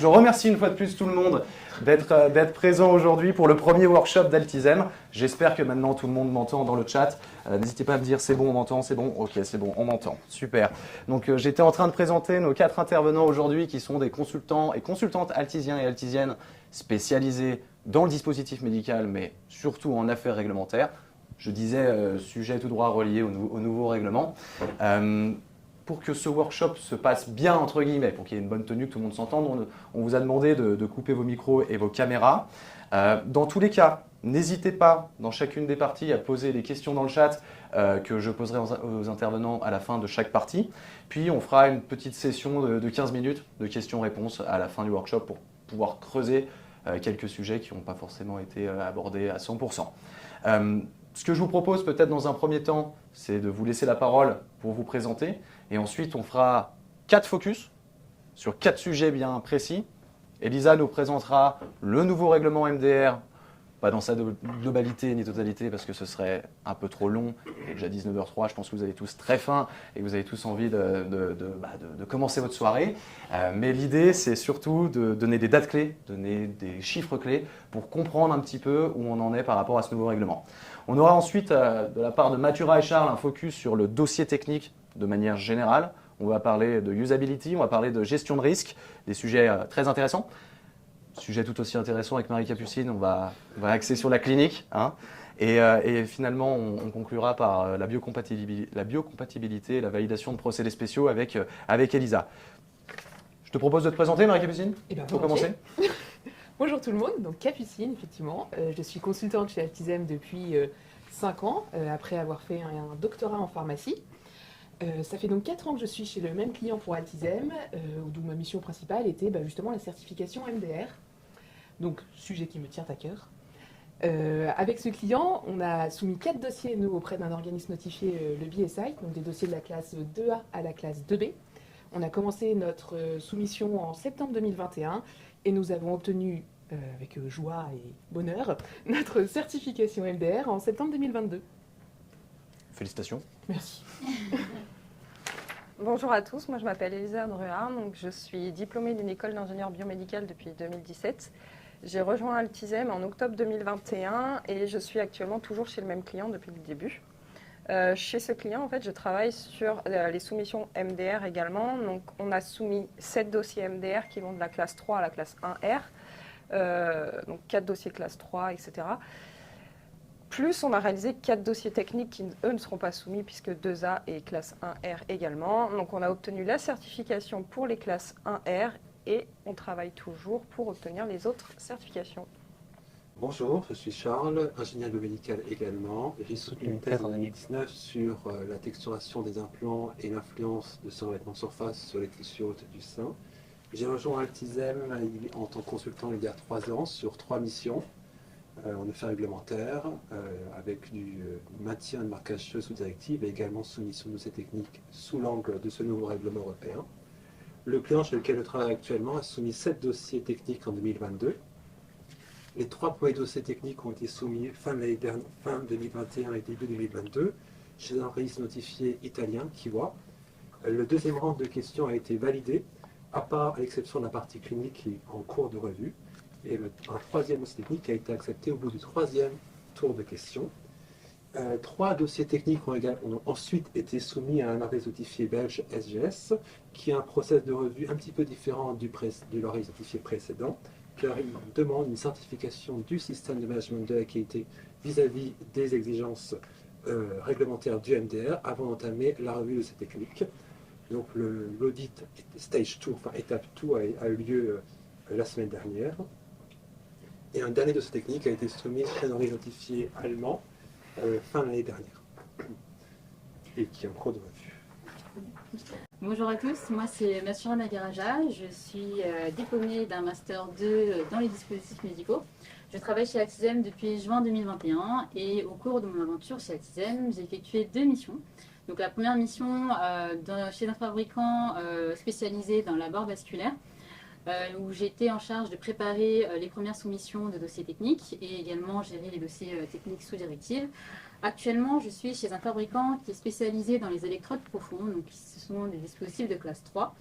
Je remercie une fois de plus tout le monde d'être présent aujourd'hui pour le premier workshop d'Altisem. J'espère que maintenant tout le monde m'entend dans le chat. N'hésitez pas à me dire c'est bon, on m'entend, c'est bon, ok, c'est bon, on m'entend. Super. Donc j'étais en train de présenter nos 4 intervenants aujourd'hui qui sont des consultants et consultantes altisiens et altisiennes spécialisés dans le dispositif médical, mais surtout en affaires réglementaires. Je disais sujet tout droit relié au nouveau règlement. Pour que ce workshop se passe bien, entre guillemets, pour qu'il y ait une bonne tenue, que tout le monde s'entende, on vous a demandé de couper vos micros et vos caméras. Dans tous les cas, n'hésitez pas, dans chacune des parties, à poser des questions dans le chat que je poserai aux intervenants à la fin de chaque partie. Puis on fera une petite session de 15 minutes de questions-réponses à la fin du workshop pour pouvoir creuser quelques sujets qui n'ont pas forcément été abordés à 100%. Ce que je vous propose peut-être dans un premier temps, c'est de vous laisser la parole pour vous présenter. Et ensuite, on fera 4 focus sur 4 sujets bien précis. Elisa nous présentera le nouveau règlement MDR, pas dans sa globalité ni totalité parce que ce serait un peu trop long. Il est déjà 19h03, je pense que vous avez tous très faim et vous avez tous envie de commencer votre soirée. Mais l'idée, c'est surtout de donner des dates clés, donner des chiffres clés pour comprendre un petit peu où on en est par rapport à ce nouveau règlement. On aura ensuite, de la part de Mathura et Charles, un focus sur le dossier technique de manière générale. On va parler de usability, on va parler de gestion de risque, des sujets très intéressants. Sujet tout aussi intéressant avec Marie-Capucine, on va axer sur la clinique. Et finalement, on conclura par la biocompatibilité et la validation de procédés spéciaux avec Elisa. Je te propose de te présenter, Marie-Capucine, pour commencer. Bonjour tout le monde, donc Capucine, effectivement. Je suis consultante chez Altisem depuis 5 ans, après avoir fait un doctorat en pharmacie. Ça fait donc 4 ans que je suis chez le même client pour Altisem, d'où ma mission principale était justement la certification MDR, donc sujet qui me tient à cœur. Avec ce client, on a soumis 4 dossiers, nous, auprès d'un organisme notifié, le BSI, donc des dossiers de la classe 2A à la classe 2B. On a commencé notre soumission en septembre 2021 et nous avons obtenu, avec joie et bonheur, notre certification MDR en septembre 2022. Félicitations. Merci. Bonjour à tous, moi je m'appelle Elisa Druard, donc je suis diplômée d'une école d'ingénieur biomédical depuis 2017. J'ai rejoint Altisem en octobre 2021 et je suis actuellement toujours chez le même client depuis le début. Chez ce client, en fait, je travaille sur les soumissions MDR également. Donc, on a soumis 7 dossiers MDR qui vont de la classe 3 à la classe 1R. Donc, 4 dossiers classe 3, etc. Plus, on a réalisé 4 dossiers techniques qui, eux, ne seront pas soumis puisque 2A et classe 1R également. Donc, on a obtenu la certification pour les classes 1R et on travaille toujours pour obtenir les autres certifications. Bonjour, je suis Charles, ingénieur biomédical également. J'ai soutenu une thèse en 2019 sur la texturation des implants et l'influence de ce revêtement de surface sur les tissus hôtes du sein. J'ai rejoint Altisem en tant que consultant il y a 3 ans sur 3 missions en affaires réglementaires avec du maintien de marquage sous directive et également soumission de ces techniques sous l'angle de ce nouveau règlement européen. Le client chez lequel je travaille actuellement a soumis 7 dossiers techniques en 2022. Les 3 premiers dossiers techniques ont été soumis fin 2021 et début 2022 chez un organisme notifié italien, Kiwa. Le deuxième rang de questions a été validé, à l'exception de la partie clinique qui est en cours de revue. Et un 3e dossier technique a été accepté au bout du 3e tour de questions. 3 dossiers techniques ont ensuite été soumis à un organisme notifié belge SGS, qui a un process de revue un petit peu différent de l'organisme notifié précédent, car il demande une certification du système de management de la qualité vis-à-vis des exigences réglementaires du MDR avant d'entamer la revue de ces techniques. Donc l'audit Stage 2, enfin étape 2, a eu lieu la semaine dernière. Et un dernier de ces techniques a été soumis à un organisme notifié allemand fin de l'année dernière et qui est en cours de revue. Bonjour à tous, moi c'est Mathura Nagaraja, je suis diplômée d'un Master 2 dans les dispositifs médicaux. Je travaille chez Altisem depuis juin 2021 et au cours de mon aventure chez Altisem, j'ai effectué 2 missions. Donc la première mission chez un fabricant spécialisé dans la barre vasculaire, où j'étais en charge de préparer les premières soumissions de dossiers techniques et également gérer les dossiers techniques sous directive. Actuellement, je suis chez un fabricant qui est spécialisé dans les électrodes profondes, donc ce sont des dispositifs de classe 3.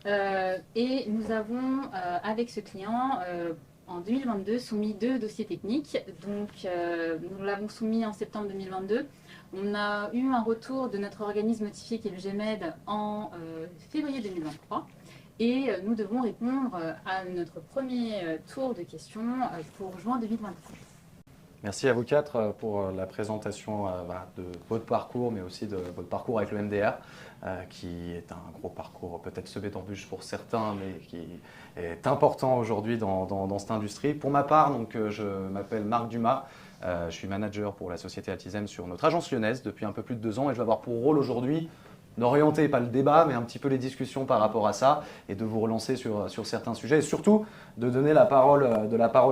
Et nous avons, avec ce client, en 2022, soumis 2 dossiers techniques. Donc, nous l'avons soumis en septembre 2022. On a eu un retour de notre organisme notifié qui est le GEMED en février 2023. Et nous devons répondre à notre premier tour de questions pour juin 2023. Merci à vous quatre pour la présentation de votre parcours, mais aussi de votre parcours avec le MDR, qui est un gros parcours peut-être semé d'embûches pour certains, mais qui est important aujourd'hui dans cette industrie. Pour ma part, donc, je m'appelle Marc Dumas, je suis manager pour la société Altisem sur notre agence lyonnaise depuis un peu plus de 2 ans, et je vais avoir pour rôle aujourd'hui d'orienter, pas le débat, mais un petit peu les discussions par rapport à ça et de vous relancer sur certains sujets et surtout de donner la parole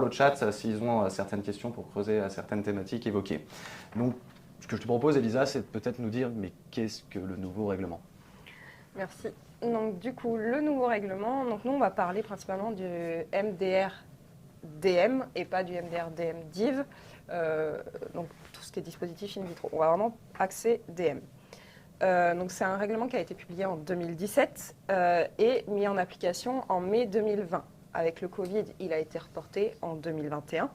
au chat s'ils ont certaines questions pour creuser certaines thématiques évoquées. Donc, ce que je te propose, Elisa, c'est de peut-être nous dire, mais qu'est-ce que le nouveau règlement ? Merci. Donc, du coup, le nouveau règlement, donc nous, on va parler principalement du MDR-DM et pas du MDR-DM-DIV, donc tout ce qui est dispositif in vitro. On va vraiment axer DM. Donc c'est un règlement qui a été publié en 2017 et mis en application en mai 2020. Avec le Covid, il a été reporté en 2021.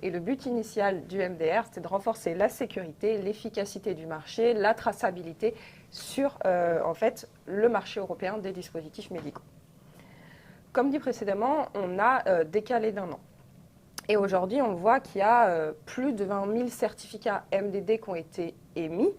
Et le but initial du MDR, c'était de renforcer la sécurité, l'efficacité du marché, la traçabilité sur en fait, le marché européen des dispositifs médicaux. Comme dit précédemment, on a décalé d'1 an. Et aujourd'hui, on voit qu'il y a plus de 20 000 certificats MDD qui ont été émis.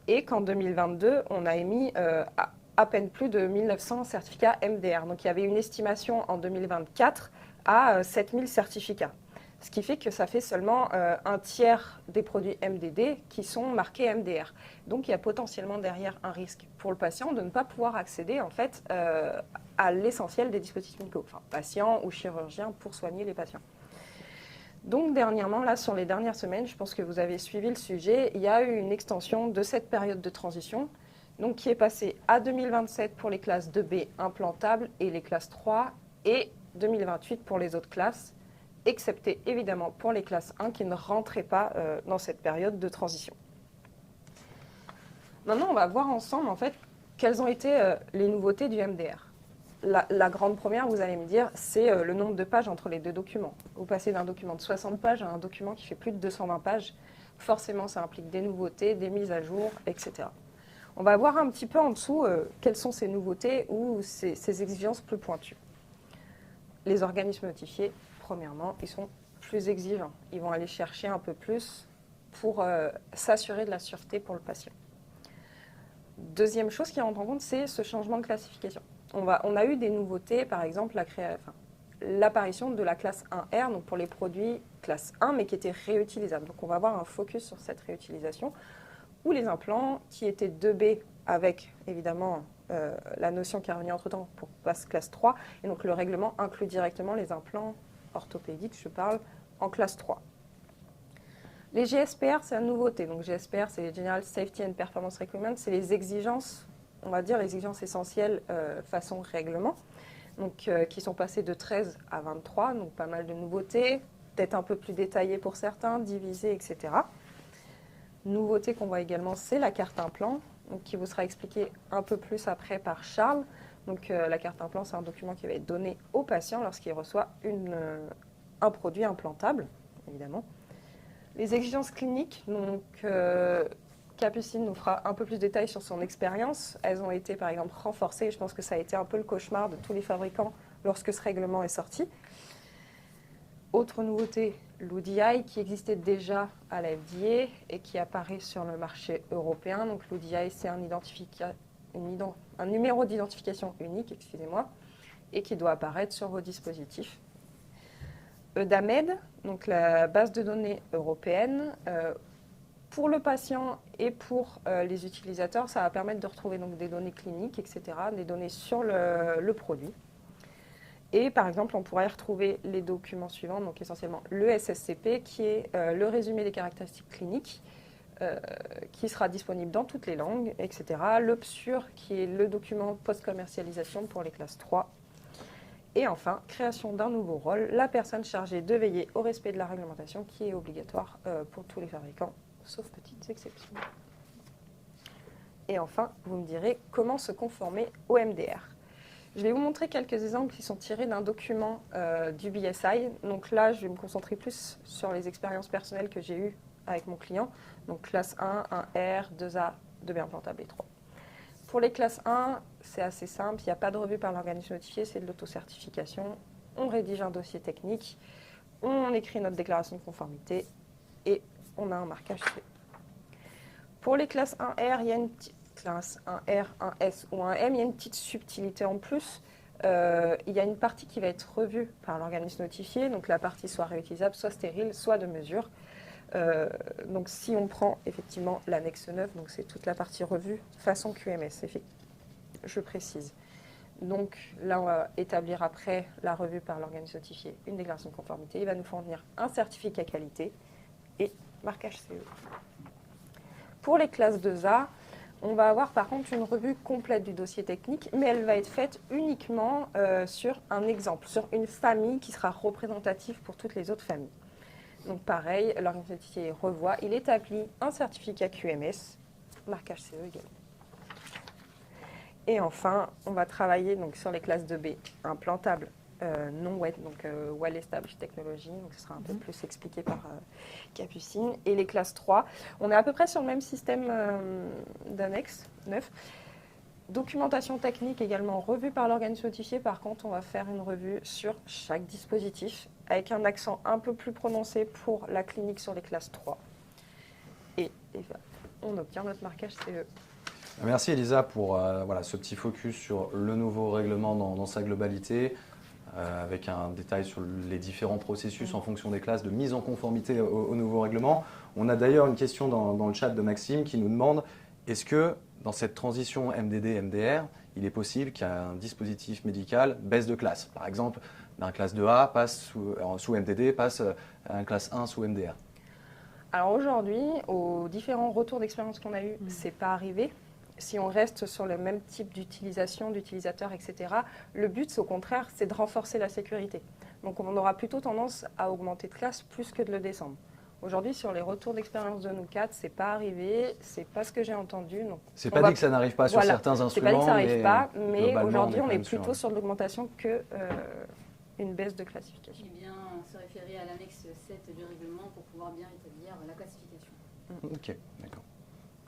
Et qu'en 2022, on a émis à peine plus de 1900 certificats MDR. Donc il y avait une estimation en 2024 à 7000 certificats. Ce qui fait que ça fait seulement un tiers des produits MDD qui sont marqués MDR. Donc il y a potentiellement derrière un risque pour le patient de ne pas pouvoir accéder en fait, à l'essentiel des dispositifs médicaux, enfin patients ou chirurgiens pour soigner les patients. Donc dernièrement, là sur les dernières semaines, je pense que vous avez suivi le sujet, il y a eu une extension de cette période de transition, donc qui est passée à 2027 pour les classes 2B implantables et les classes 3 et 2028 pour les autres classes, excepté évidemment pour les classes 1 qui ne rentraient pas dans cette période de transition. Maintenant, on va voir ensemble en fait quelles ont été les nouveautés du MDR. La grande première, vous allez me dire, c'est le nombre de pages entre les deux documents. Vous passez d'un document de 60 pages à un document qui fait plus de 220 pages. Forcément, ça implique des nouveautés, des mises à jour, etc. On va voir un petit peu en dessous quelles sont ces nouveautés ou ces exigences plus pointues. Les organismes notifiés, premièrement, ils sont plus exigeants. Ils vont aller chercher un peu plus pour s'assurer de la sûreté pour le patient. Deuxième chose qui rentre en compte, c'est ce changement de classification. On a eu des nouveautés, par exemple l'apparition de la classe 1R, donc pour les produits classe 1, mais qui étaient réutilisables. Donc on va avoir un focus sur cette réutilisation, ou les implants qui étaient 2B avec évidemment la notion qui est revenue entre-temps pour passe classe 3, et donc le règlement inclut directement les implants orthopédiques, je parle, en classe 3. Les GSPR, c'est la nouveauté. Donc GSPR, c'est les General Safety and Performance Requirements, c'est les exigences, on va dire les exigences essentielles façon règlement, donc, qui sont passées de 13 à 23, donc pas mal de nouveautés, peut-être un peu plus détaillées pour certains, divisées, etc. Nouveauté qu'on voit également, c'est la carte implant, donc, qui vous sera expliquée un peu plus après par Charles. Donc la carte implant, c'est un document qui va être donné au patient lorsqu'il reçoit un produit implantable, évidemment. Les exigences cliniques, donc Capucine nous fera un peu plus de détails sur son expérience. Elles ont été par exemple renforcées. Je pense que ça a été un peu le cauchemar de tous les fabricants lorsque ce règlement est sorti. Autre nouveauté, l'ODI qui existait déjà à la FDA et qui apparaît sur le marché européen. Donc l'ODI, c'est un numéro d'identification unique, excusez-moi, et qui doit apparaître sur vos dispositifs. EUDAMED, donc la base de données européenne, pour le patient et pour les utilisateurs, ça va permettre de retrouver donc, des données cliniques, etc., des données sur le produit. Et par exemple, on pourrait retrouver les documents suivants, donc essentiellement le SSCP, qui est le résumé des caractéristiques cliniques, qui sera disponible dans toutes les langues, etc. Le PSUR, qui est le document post-commercialisation pour les classes 3. Et enfin, création d'un nouveau rôle, la personne chargée de veiller au respect de la réglementation, qui est obligatoire pour tous les fabricants, sauf petites exceptions. Et enfin, vous me direz comment se conformer au MDR. Je vais vous montrer quelques exemples qui sont tirés d'un document du BSI. Donc là, je vais me concentrer plus sur les expériences personnelles que j'ai eues avec mon client. Donc classe 1, 1R, 2A, 2B implantable et 3. Pour les classes 1, c'est assez simple. Il n'y a pas de revue par l'organisme notifié, c'est de l'autocertification. On rédige un dossier technique, on écrit notre déclaration de conformité et on a un marquage CE. Pour les classes 1R, il y a une petite classe 1R, 1S ou 1M, il y a une petite subtilité en plus. Il y a une partie qui va être revue par l'organisme notifié, donc la partie soit réutilisable, soit stérile, soit de mesure. Donc si on prend effectivement l'annexe 9, donc c'est toute la partie revue façon QMS, je précise. Donc là, on va établir après la revue par l'organisme notifié une déclaration de conformité. Il va nous fournir un certificat qualité et marquage CE. Pour les classes 2A, on va avoir par contre une revue complète du dossier technique, mais elle va être faite uniquement sur un exemple, sur une famille qui sera représentative pour toutes les autres familles. Donc pareil, l'organisme notifié revoit, il établit un certificat QMS, marquage CE également. Et enfin, on va travailler donc, sur les classes 2B implantables, non wet, donc well established technology, donc ce sera un peu plus expliqué par Capucine. Et les classes 3, on est à peu près sur le même système d'annexe 9. Documentation technique également revue par l'organisme notifié. Par contre, on va faire une revue sur chaque dispositif avec un accent un peu plus prononcé pour la clinique sur les classes 3. Et on obtient notre marquage CE. Merci Elisa pour voilà, ce petit focus sur le nouveau règlement dans sa globalité, avec un détail sur les différents processus en fonction des classes de mise en conformité au nouveau règlement. On a d'ailleurs une question dans le chat de Maxime qui nous demande, est-ce que dans cette transition MDD-MDR, il est possible qu'un dispositif médical baisse de classe? Par exemple, d'un classe 2A passe sous MDD, passe à un classe 1 sous MDR. Alors aujourd'hui, aux différents retours d'expérience qu'on a eus, c'est pas arrivé. Si on reste sur le même type d'utilisation, d'utilisateur, etc., le but, au contraire, c'est de renforcer la sécurité. Donc on aura plutôt tendance à augmenter de classe plus que de le descendre. Aujourd'hui, sur les retours d'expérience de nous 4, c'est pas arrivé, c'est pas ce que j'ai entendu. C'est pas dit que ça n'arrive pas sur certains instruments. C'est pas dit que ça n'arrive pas, mais aujourd'hui, on est sur plutôt sur de l'augmentation qu'une baisse de classification. Eh bien, se référer à l'annexe 7 du règlement pour pouvoir bien établir la classification. Ok, d'accord.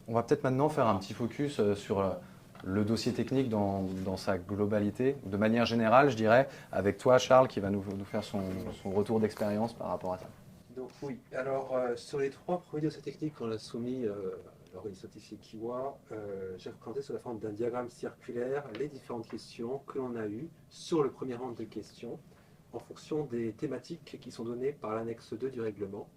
On va peut-être maintenant faire un petit focus sur le dossier technique dans sa globalité, de manière générale, je dirais, avec toi, Charles, qui va nous faire son retour d'expérience par rapport à ça. Donc oui, alors sur les 3 premiers dossiers techniques qu'on a soumis à l'organisme notifié Kiwa, j'ai représenté sous la forme d'un diagramme circulaire les différentes questions que l'on a eues sur le premier rang de questions en fonction des thématiques qui sont données par l'annexe 2 du règlement.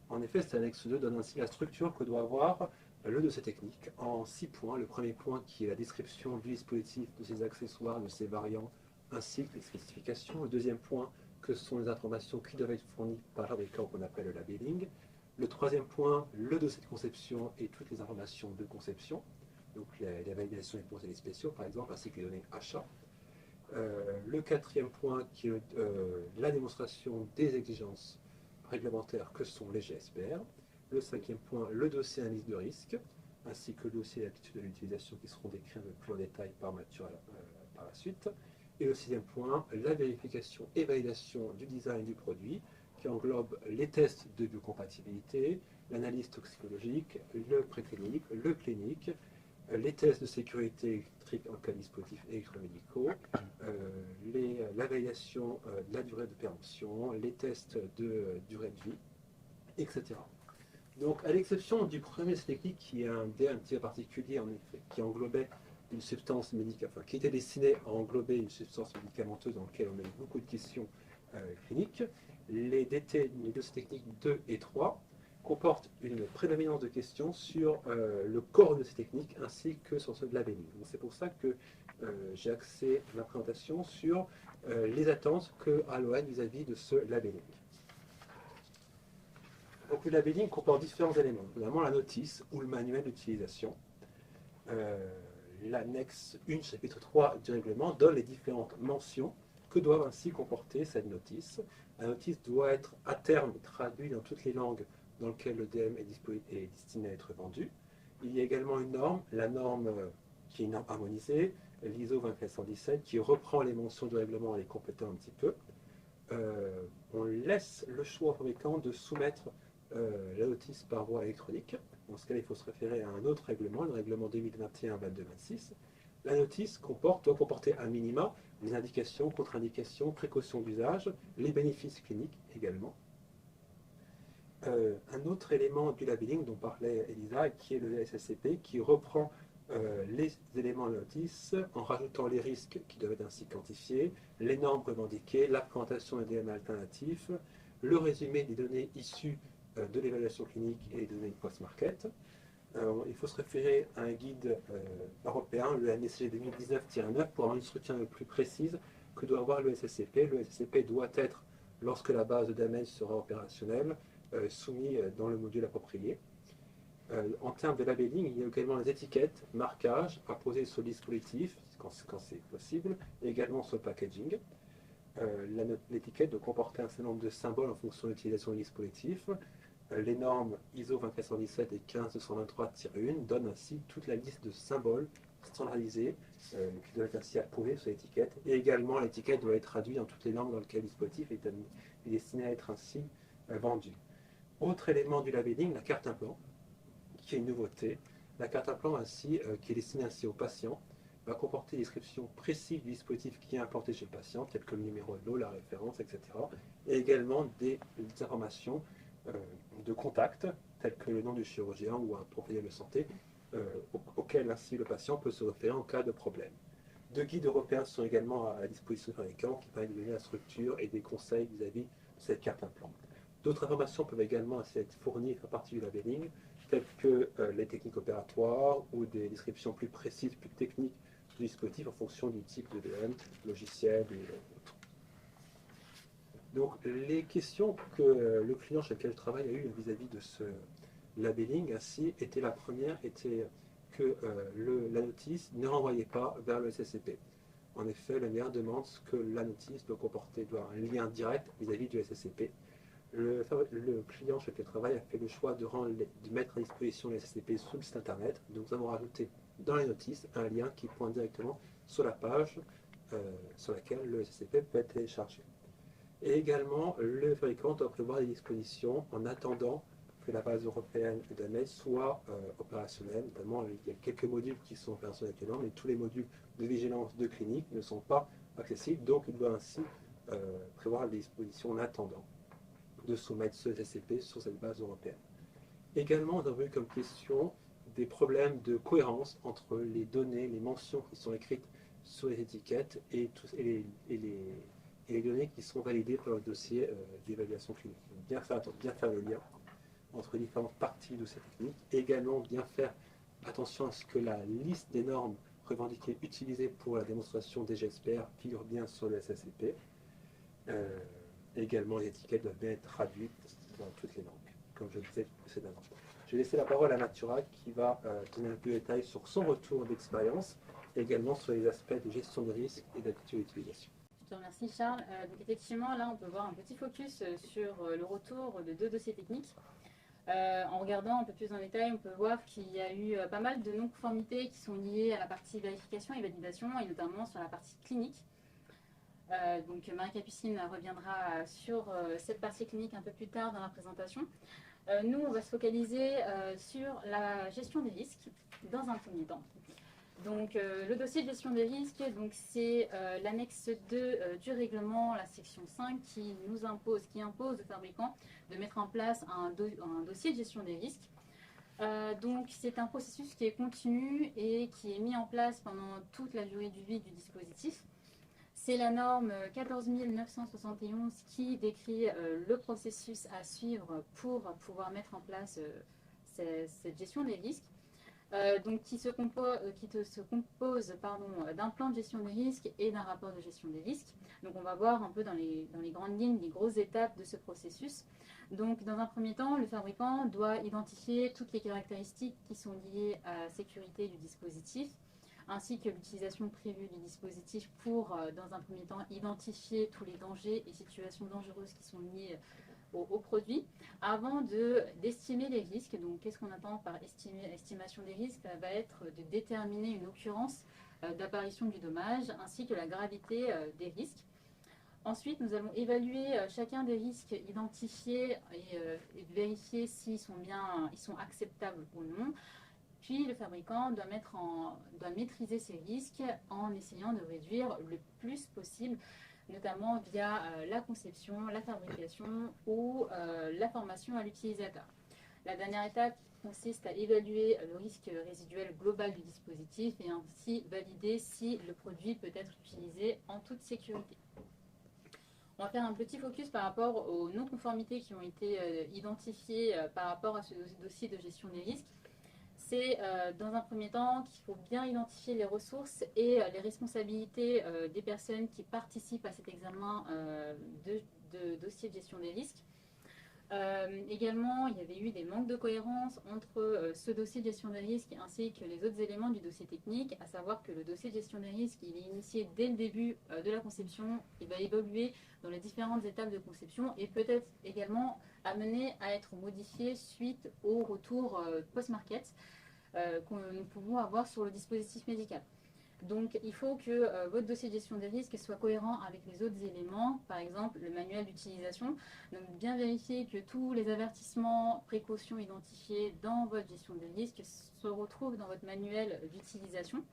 En effet, cette annexe 2 donne ainsi la structure que doit avoir le dossier technique en 6 points. Le premier point qui est la description du dispositif, de ses accessoires, de ses variants, ainsi que les spécifications. Le deuxième point, que sont les informations qui doivent être fournies par le fabricant qu'on appelle le labelling. Le troisième point, le dossier de conception et toutes les informations de conception, donc les validations et procédés spéciaux par exemple, ainsi que les données achats. Le quatrième point qui est la démonstration des exigences réglementaires que sont les GSPR. Le cinquième point, le dossier analyse de risque, ainsi que le dossier d'aptitude de l'utilisation qui seront décrits un peu plus en détail par Mathieu par la suite. Et le sixième point, la vérification et validation du design du produit, qui englobe les tests de biocompatibilité, l'analyse toxicologique, le préclinique, le clinique, les tests de sécurité électrique en cas de dispositifs électromédicaux, la validation de la durée de péremption, les tests de durée de vie, etc. Donc, à l'exception du premier technique qui est un petit peu particulier, en effet, qui englobait une substance médicale, enfin, qui était destiné à englober une substance médicamenteuse dans laquelle on a eu beaucoup de questions cliniques, les dossiers techniques 2 et 3 comportent une prédominance de questions sur le corps de ces techniques ainsi que sur ceux de labelling. C'est pour ça que j'ai axé ma présentation sur les attentes qu'a l'ON vis-à-vis de ce labelling. Donc le labelling comporte différents éléments, notamment la notice ou le manuel d'utilisation. L'annexe 1, chapitre 3 du règlement donne les différentes mentions que doivent ainsi comporter cette notice. La notice doit être à terme traduite dans toutes les langues dans lesquelles le DM est destiné à être vendu. Il y a également une norme, la norme qui est une norme harmonisée, l'ISO 24117, qui reprend les mentions du règlement en les complétant un petit peu. On laisse le choix au fabricant de soumettre la notice par voie électronique. Dans ce cas, il faut se référer à un autre règlement, le règlement 2021-2226. La notice doit comporter à minima les indications, contre-indications, précautions d'usage, les bénéfices cliniques également. Un autre élément du labeling dont parlait Elisa, qui est le SSCP, qui reprend les éléments de la notice en rajoutant les risques qui doivent être ainsi quantifiés, les normes revendiquées, la présentation des DNA alternatifs, le résumé des données issues de l'évaluation clinique et des données post-market. Il faut se référer à un guide européen, le NSG 2019-9, pour avoir une structure un peu plus précise que doit avoir le SSCP. Le SSCP doit être, lorsque la base de damage sera opérationnelle, soumis dans le module approprié. En termes de labeling, il y a également les étiquettes, marquages à poser sur le dispositif, quand c'est possible, et également sur le packaging. L'étiquette doit comporter un certain nombre de symboles en fonction de l'utilisation du dispositif. Les normes ISO 24117 et 15223-1 donnent ainsi toute la liste de symboles standardisés qui doivent être ainsi approuvés sur l'étiquette. Et également, l'étiquette doit être traduite dans toutes les langues dans lesquelles le dispositif est destiné à être ainsi vendu. Autre élément du labeling, la carte implant, qui est une nouveauté. La carte implant ainsi, qui est destinée ainsi aux patients, va comporter des descriptions précises du dispositif qui est implanté chez le patient, tel que le numéro de lot, la référence, etc. Et également des informations de contact, telles que le nom du chirurgien ou un professionnel de santé, auquel ainsi le patient peut se référer en cas de problème. Deux guides européens sont également à la disposition du fabricant qui permettent de donner la structure et des conseils vis-à-vis de cette carte implant. D'autres informations peuvent également être fournies et faire partie du labeling, telles que les techniques opératoires ou des descriptions plus précises, plus techniques du dispositif en fonction du type de DM, logiciel et autres. Donc les questions que le client chez lequel je travaille a eu vis-à-vis de ce labeling ainsi était la première était que la notice ne renvoyait pas vers le SSCP. En effet, le maire demande que la notice doit avoir un lien direct vis-à-vis du SSCP. Le client chez lequel je travaille a fait le choix de mettre à disposition le SSCP sur le site internet. Donc nous avons rajouté dans les notices un lien qui pointe directement sur la page sur laquelle le SSCP peut être téléchargé. Et également, le fabricant doit prévoir des dispositions en attendant que la base européenne d'AMES soit opérationnelle. Notamment, il y a quelques modules qui sont opérationnels actuellement, mais tous les modules de vigilance de clinique ne sont pas accessibles. Donc, il doit ainsi prévoir des dispositions en attendant de soumettre ce SSCP sur cette base européenne. Également, nous avons eu comme question des problèmes de cohérence entre les données, les mentions qui sont écrites sur les étiquettes et les données qui sont validées par le dossier d'évaluation clinique. Donc, bien faire le lien entre différentes parties de cette technique et également bien faire attention à ce que la liste des normes revendiquées utilisées pour la démonstration des GEXPER figure bien sur le SSCP. Également, les étiquettes doivent bien être traduites dans toutes les langues, comme je le disais précédemment. Je vais laisser la parole à Natura qui va donner un peu de détails sur son retour d'expérience et également sur les aspects de gestion de risque et d'attitude d'utilisation. Je te remercie Charles. Donc effectivement, là on peut voir un petit focus sur le retour de 2 dossiers techniques. En regardant un peu plus en détail, on peut voir qu'il y a eu pas mal de non-conformités qui sont liées à la partie vérification et validation, et notamment sur la partie clinique. Donc Marie-Capucine reviendra sur cette partie clinique un peu plus tard dans la présentation. Nous, on va se focaliser sur la gestion des risques dans un premier temps. Donc le dossier de gestion des risques, c'est l'annexe 2 du règlement, la section 5, qui impose aux fabricants de mettre en place un dossier de gestion des risques. Donc c'est un processus qui est continu et qui est mis en place pendant toute la durée de vie du dispositif. C'est la norme 14 971 qui décrit le processus à suivre pour pouvoir mettre en place cette gestion des risques. Donc qui se compose d'un plan de gestion des risques et d'un rapport de gestion des risques. Donc on va voir un peu dans les grandes lignes les grosses étapes de ce processus. Donc dans un premier temps, le fabricant doit identifier toutes les caractéristiques qui sont liées à la sécurité du dispositif, ainsi que l'utilisation prévue du dispositif pour, dans un premier temps, identifier tous les dangers et situations dangereuses qui sont liées au produit, avant d'estimer les risques. Donc, qu'est-ce qu'on entend par estimation des risques? Ça va être de déterminer une occurrence d'apparition du dommage, ainsi que la gravité des risques. Ensuite, nous allons évaluer chacun des risques identifiés et vérifier s'ils sont ils sont acceptables ou non. Puis le fabricant doit maîtriser ces risques en essayant de réduire le plus possible, notamment via la conception, la fabrication ou la formation à l'utilisateur. La dernière étape consiste à évaluer le risque résiduel global du dispositif et ainsi valider si le produit peut être utilisé en toute sécurité. On va faire un petit focus par rapport aux non-conformités qui ont été identifiées par rapport à ce dossier de gestion des risques. C'est dans un premier temps qu'il faut bien identifier les ressources et les responsabilités des personnes qui participent à cet examen de dossier de gestion des risques. Également, il y avait eu des manques de cohérence entre ce dossier de gestion des risques ainsi que les autres éléments du dossier technique, à savoir que le dossier de gestion des risques, il est initié dès le début de la conception, il va évoluer dans les différentes étapes de conception et peut-être également amené à être modifié suite au retour post-market que nous pouvons avoir sur le dispositif médical. Donc, il faut que votre dossier de gestion des risques soit cohérent avec les autres éléments, par exemple le manuel d'utilisation. Donc, bien vérifier que tous les avertissements, précautions identifiés dans votre gestion des risques se retrouvent dans votre manuel d'utilisation.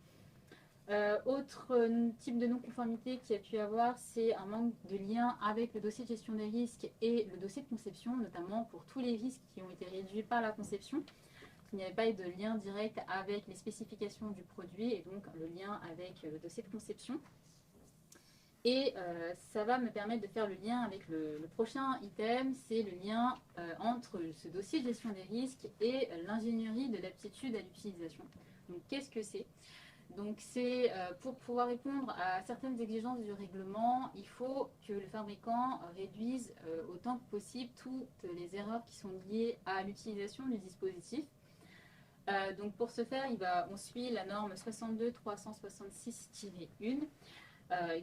Autre type de non-conformité qu'il y a pu avoir, c'est un manque de lien avec le dossier de gestion des risques et le dossier de conception, notamment pour tous les risques qui ont été réduits par la conception. Il n'y avait pas eu de lien direct avec les spécifications du produit et donc le lien avec le dossier de conception. Et ça va me permettre de faire le lien avec le prochain item, c'est le lien entre ce dossier de gestion des risques et l'ingénierie de l'aptitude à l'utilisation. Donc qu'est-ce que c'est ? Donc c'est pour pouvoir répondre à certaines exigences du règlement, il faut que le fabricant réduise autant que possible toutes les erreurs qui sont liées à l'utilisation du dispositif. Donc pour ce faire, on suit la norme 62366-1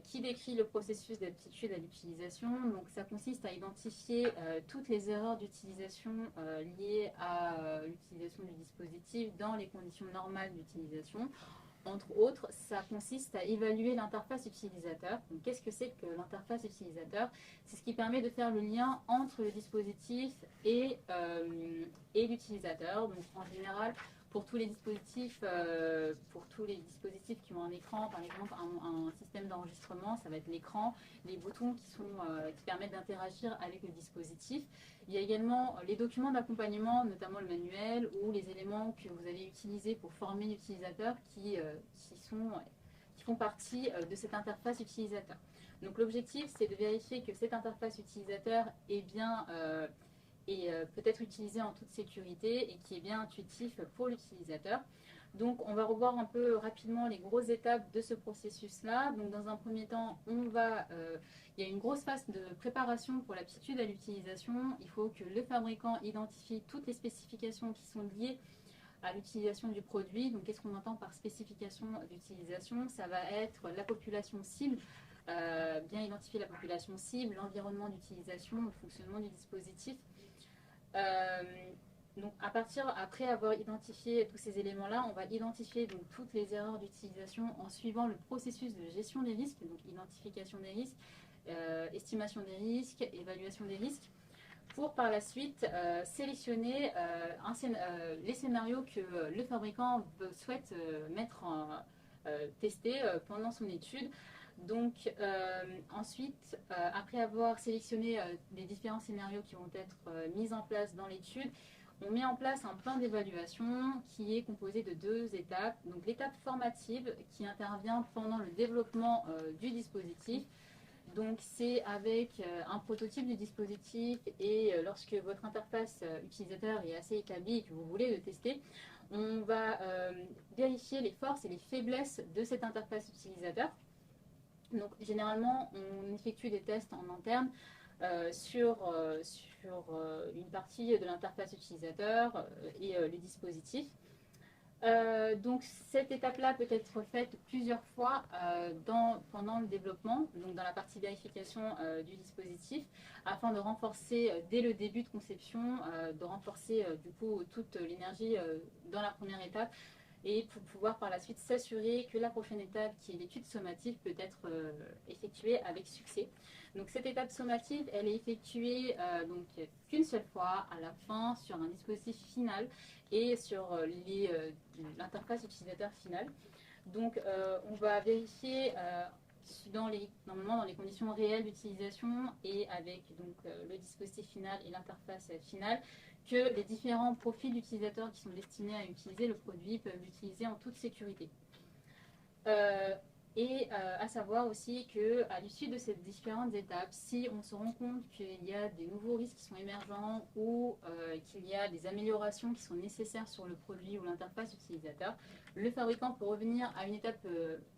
qui décrit le processus d'aptitude à l'utilisation. Donc ça consiste à identifier toutes les erreurs d'utilisation liées à l'utilisation du dispositif dans les conditions normales d'utilisation. Entre autres, ça consiste à évaluer l'interface utilisateur. Donc, qu'est-ce que c'est que l'interface utilisateur? C'est ce qui permet de faire le lien entre le dispositif et l'utilisateur. Donc, en général, pour tous les dispositifs qui ont un écran, par exemple un système d'enregistrement, ça va être l'écran, les boutons qui permettent d'interagir avec le dispositif. Il y a également les documents d'accompagnement, notamment le manuel ou les éléments que vous allez utiliser pour former l'utilisateur qui font partie de cette interface utilisateur. Donc l'objectif, c'est de vérifier que cette interface utilisateur est bien peut être utilisé en toute sécurité et qui est bien intuitif pour l'utilisateur. Donc on va revoir un peu rapidement les grosses étapes de ce processus-là. Donc dans un premier temps, il y a une grosse phase de préparation pour l'aptitude à l'utilisation. Il faut que le fabricant identifie toutes les spécifications qui sont liées à l'utilisation du produit. Donc qu'est-ce qu'on entend par spécification d'utilisation? Ça va être la population cible, bien identifier la population cible, l'environnement d'utilisation, le fonctionnement du dispositif. Donc après avoir identifié tous ces éléments-là, on va identifier donc toutes les erreurs d'utilisation en suivant le processus de gestion des risques, donc identification des risques, estimation des risques, évaluation des risques, pour par la suite sélectionner les scénarios que le fabricant souhaite tester pendant son étude. Donc ensuite, après avoir sélectionné les différents scénarios qui vont être mis en place dans l'étude, on met en place un plan d'évaluation qui est composé de 2 étapes. Donc l'étape formative qui intervient pendant le développement du dispositif. Donc c'est avec un prototype du dispositif et lorsque votre interface utilisateur est assez établie et que vous voulez le tester, on va vérifier les forces et les faiblesses de cette interface utilisateur. Donc généralement, on effectue des tests en interne sur une partie de l'interface utilisateur et le dispositif. Donc cette étape-là peut être faite plusieurs fois pendant le développement, donc dans la partie vérification du dispositif, afin de renforcer dès le début de conception, de renforcer du coup toute l'énergie dans la première étape et pour pouvoir par la suite s'assurer que la prochaine étape, qui est l'étude sommative, peut être effectuée avec succès. Donc cette étape sommative, elle est effectuée donc qu'une seule fois à la fin sur un dispositif final et sur l'interface utilisateur finale. Donc on va vérifier normalement dans les conditions réelles d'utilisation et avec donc, le dispositif final et l'interface finale, que les différents profils d'utilisateurs qui sont destinés à utiliser le produit peuvent l'utiliser en toute sécurité. À savoir aussi qu'à l'issue de ces différentes étapes, si on se rend compte qu'il y a des nouveaux risques qui sont émergents ou qu'il y a des améliorations qui sont nécessaires sur le produit ou l'interface utilisateur, le fabricant peut revenir à une étape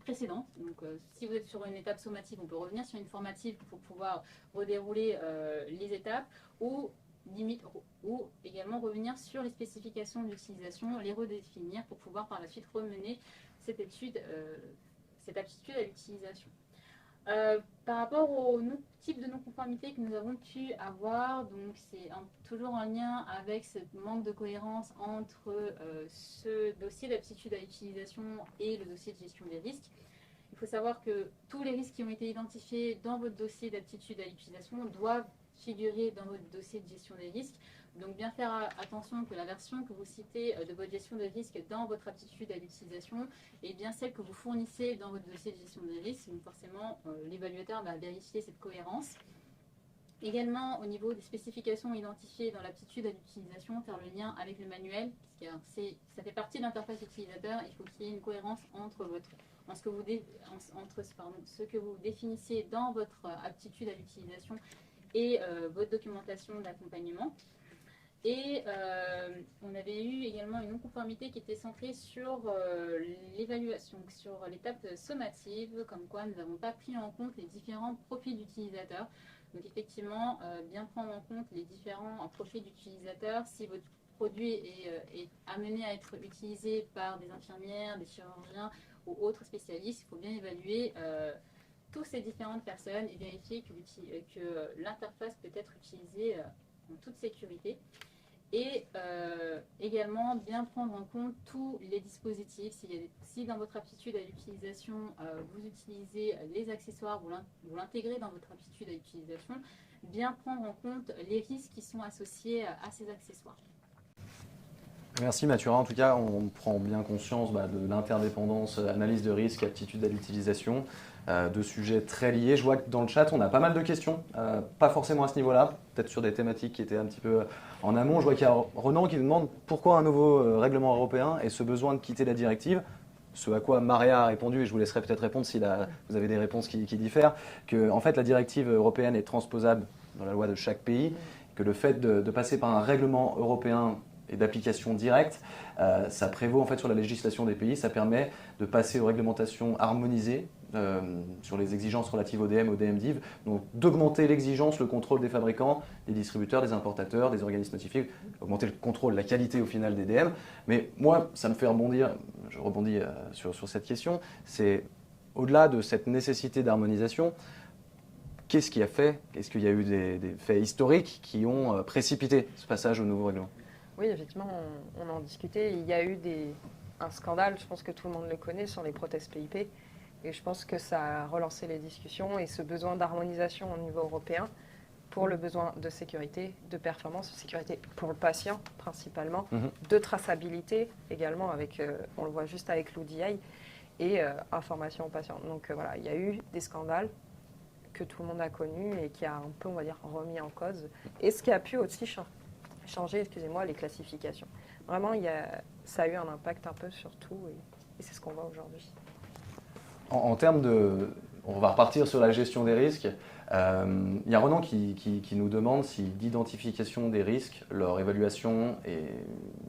précédente. Donc, si vous êtes sur une étape sommative, on peut revenir sur une formative pour pouvoir redérouler les étapes ou également revenir sur les spécifications d'utilisation, les redéfinir pour pouvoir par la suite remener cette aptitude à l'utilisation. Par rapport au type de non-conformité que nous avons pu avoir, donc c'est toujours en lien avec ce manque de cohérence entre ce dossier d'aptitude à l'utilisation et le dossier de gestion des risques. Il faut savoir que tous les risques qui ont été identifiés dans votre dossier d'aptitude à l'utilisation doivent figurer dans votre dossier de gestion des risques. Donc bien faire attention que la version que vous citez de votre gestion des risques dans votre aptitude à l'utilisation est bien celle que vous fournissez dans votre dossier de gestion des risques. Donc forcément, l'évaluateur va vérifier cette cohérence. Également, au niveau des spécifications identifiées dans l'aptitude à l'utilisation, faire le lien avec le manuel, puisque ça fait partie de l'interface utilisateur. Il faut qu'il y ait une cohérence entre ce que vous définissez dans votre aptitude à l'utilisation et votre documentation d'accompagnement. Et on avait eu également une non-conformité qui était centrée sur l'évaluation, sur l'étape sommative, comme quoi nous n'avons pas pris en compte les différents profils d'utilisateurs. Donc effectivement, bien prendre en compte les différents profils d'utilisateurs. Si votre produit est amené à être utilisé par des infirmières, des chirurgiens ou autres spécialistes, il faut bien évaluer toutes ces différentes personnes et vérifier que l'interface peut être utilisée en toute sécurité. Et également bien prendre en compte tous les dispositifs. Si dans votre aptitude à l'utilisation, vous utilisez les accessoires, vous l'intégrez dans votre aptitude à l'utilisation, bien prendre en compte les risques qui sont associés à ces accessoires. Merci Mathurin. En tout cas, on prend bien conscience de l'interdépendance, analyse de risque, aptitude à l'utilisation, deux sujets très liés. Je vois que dans le chat, on a pas mal de questions, pas forcément à ce niveau-là, peut-être sur des thématiques qui étaient un petit peu en amont. Je vois qu'il y a Renan qui nous demande pourquoi un nouveau règlement européen et ce besoin de quitter la directive. Ce à quoi Maria a répondu, et je vous laisserai peut-être répondre si vous avez des réponses qui diffèrent, que en fait la directive européenne est transposable dans la loi de chaque pays, que le fait de passer par un règlement européen et d'application directe, ça prévaut en fait sur la législation des pays, ça permet de passer aux réglementations harmonisées sur les exigences relatives au DM, au DMDIV, donc d'augmenter l'exigence, le contrôle des fabricants, des distributeurs, des importateurs, des organismes notifiés, augmenter le contrôle, la qualité au final des DM. Mais moi, ça me fait rebondir, je rebondis sur cette question, c'est au-delà de cette nécessité d'harmonisation, qu'est-ce qui a fait, est-ce qu'il y a eu des faits historiques qui ont précipité ce passage au nouveau règlement ? Oui, effectivement, on en discutait. Il y a eu un scandale, je pense que tout le monde le connaît, sur les prothèses PIP. Et je pense que ça a relancé les discussions et ce besoin d'harmonisation au niveau européen pour le besoin de sécurité, de performance, de sécurité pour le patient principalement, de traçabilité également, on le voit juste avec l'ODI, et information aux patients. Donc voilà, il y a eu des scandales que tout le monde a connus et qui a un peu, on va dire, remis en cause. Et ce qui a pu aussi changer, les classifications. Vraiment, ça a eu un impact un peu sur tout et c'est ce qu'on voit aujourd'hui. En termes on va repartir sur la gestion des risques. Il y a Renan qui nous demande si l'identification des risques, leur évaluation et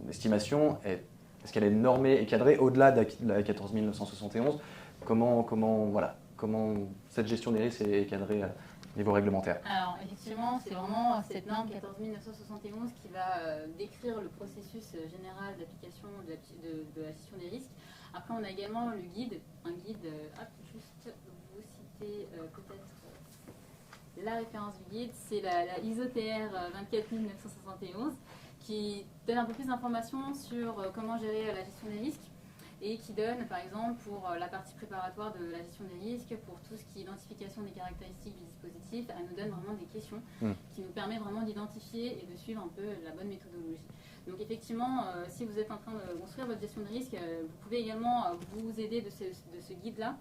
l'estimation, est-ce qu'elle est normée et cadrée au-delà de la 14 971 ? Comment cette gestion des risques est cadrée au niveau réglementaire ? Alors effectivement, c'est vraiment cette norme 14 971 qui va décrire le processus général d'application de la gestion des risques. Après, on a également un guide, juste vous citer peut-être la référence du guide, c'est la ISO-TR 24971 qui donne un peu plus d'informations sur comment gérer la gestion des risques. et qui donne, par exemple, pour la partie préparatoire de la gestion des risques, pour tout ce qui est identification des caractéristiques du dispositif, elle nous donne vraiment des questions qui nous permettent vraiment d'identifier et de suivre un peu la bonne méthodologie. Donc effectivement, si vous êtes en train de construire votre gestion de risque, vous pouvez également vous aider de ce guide-là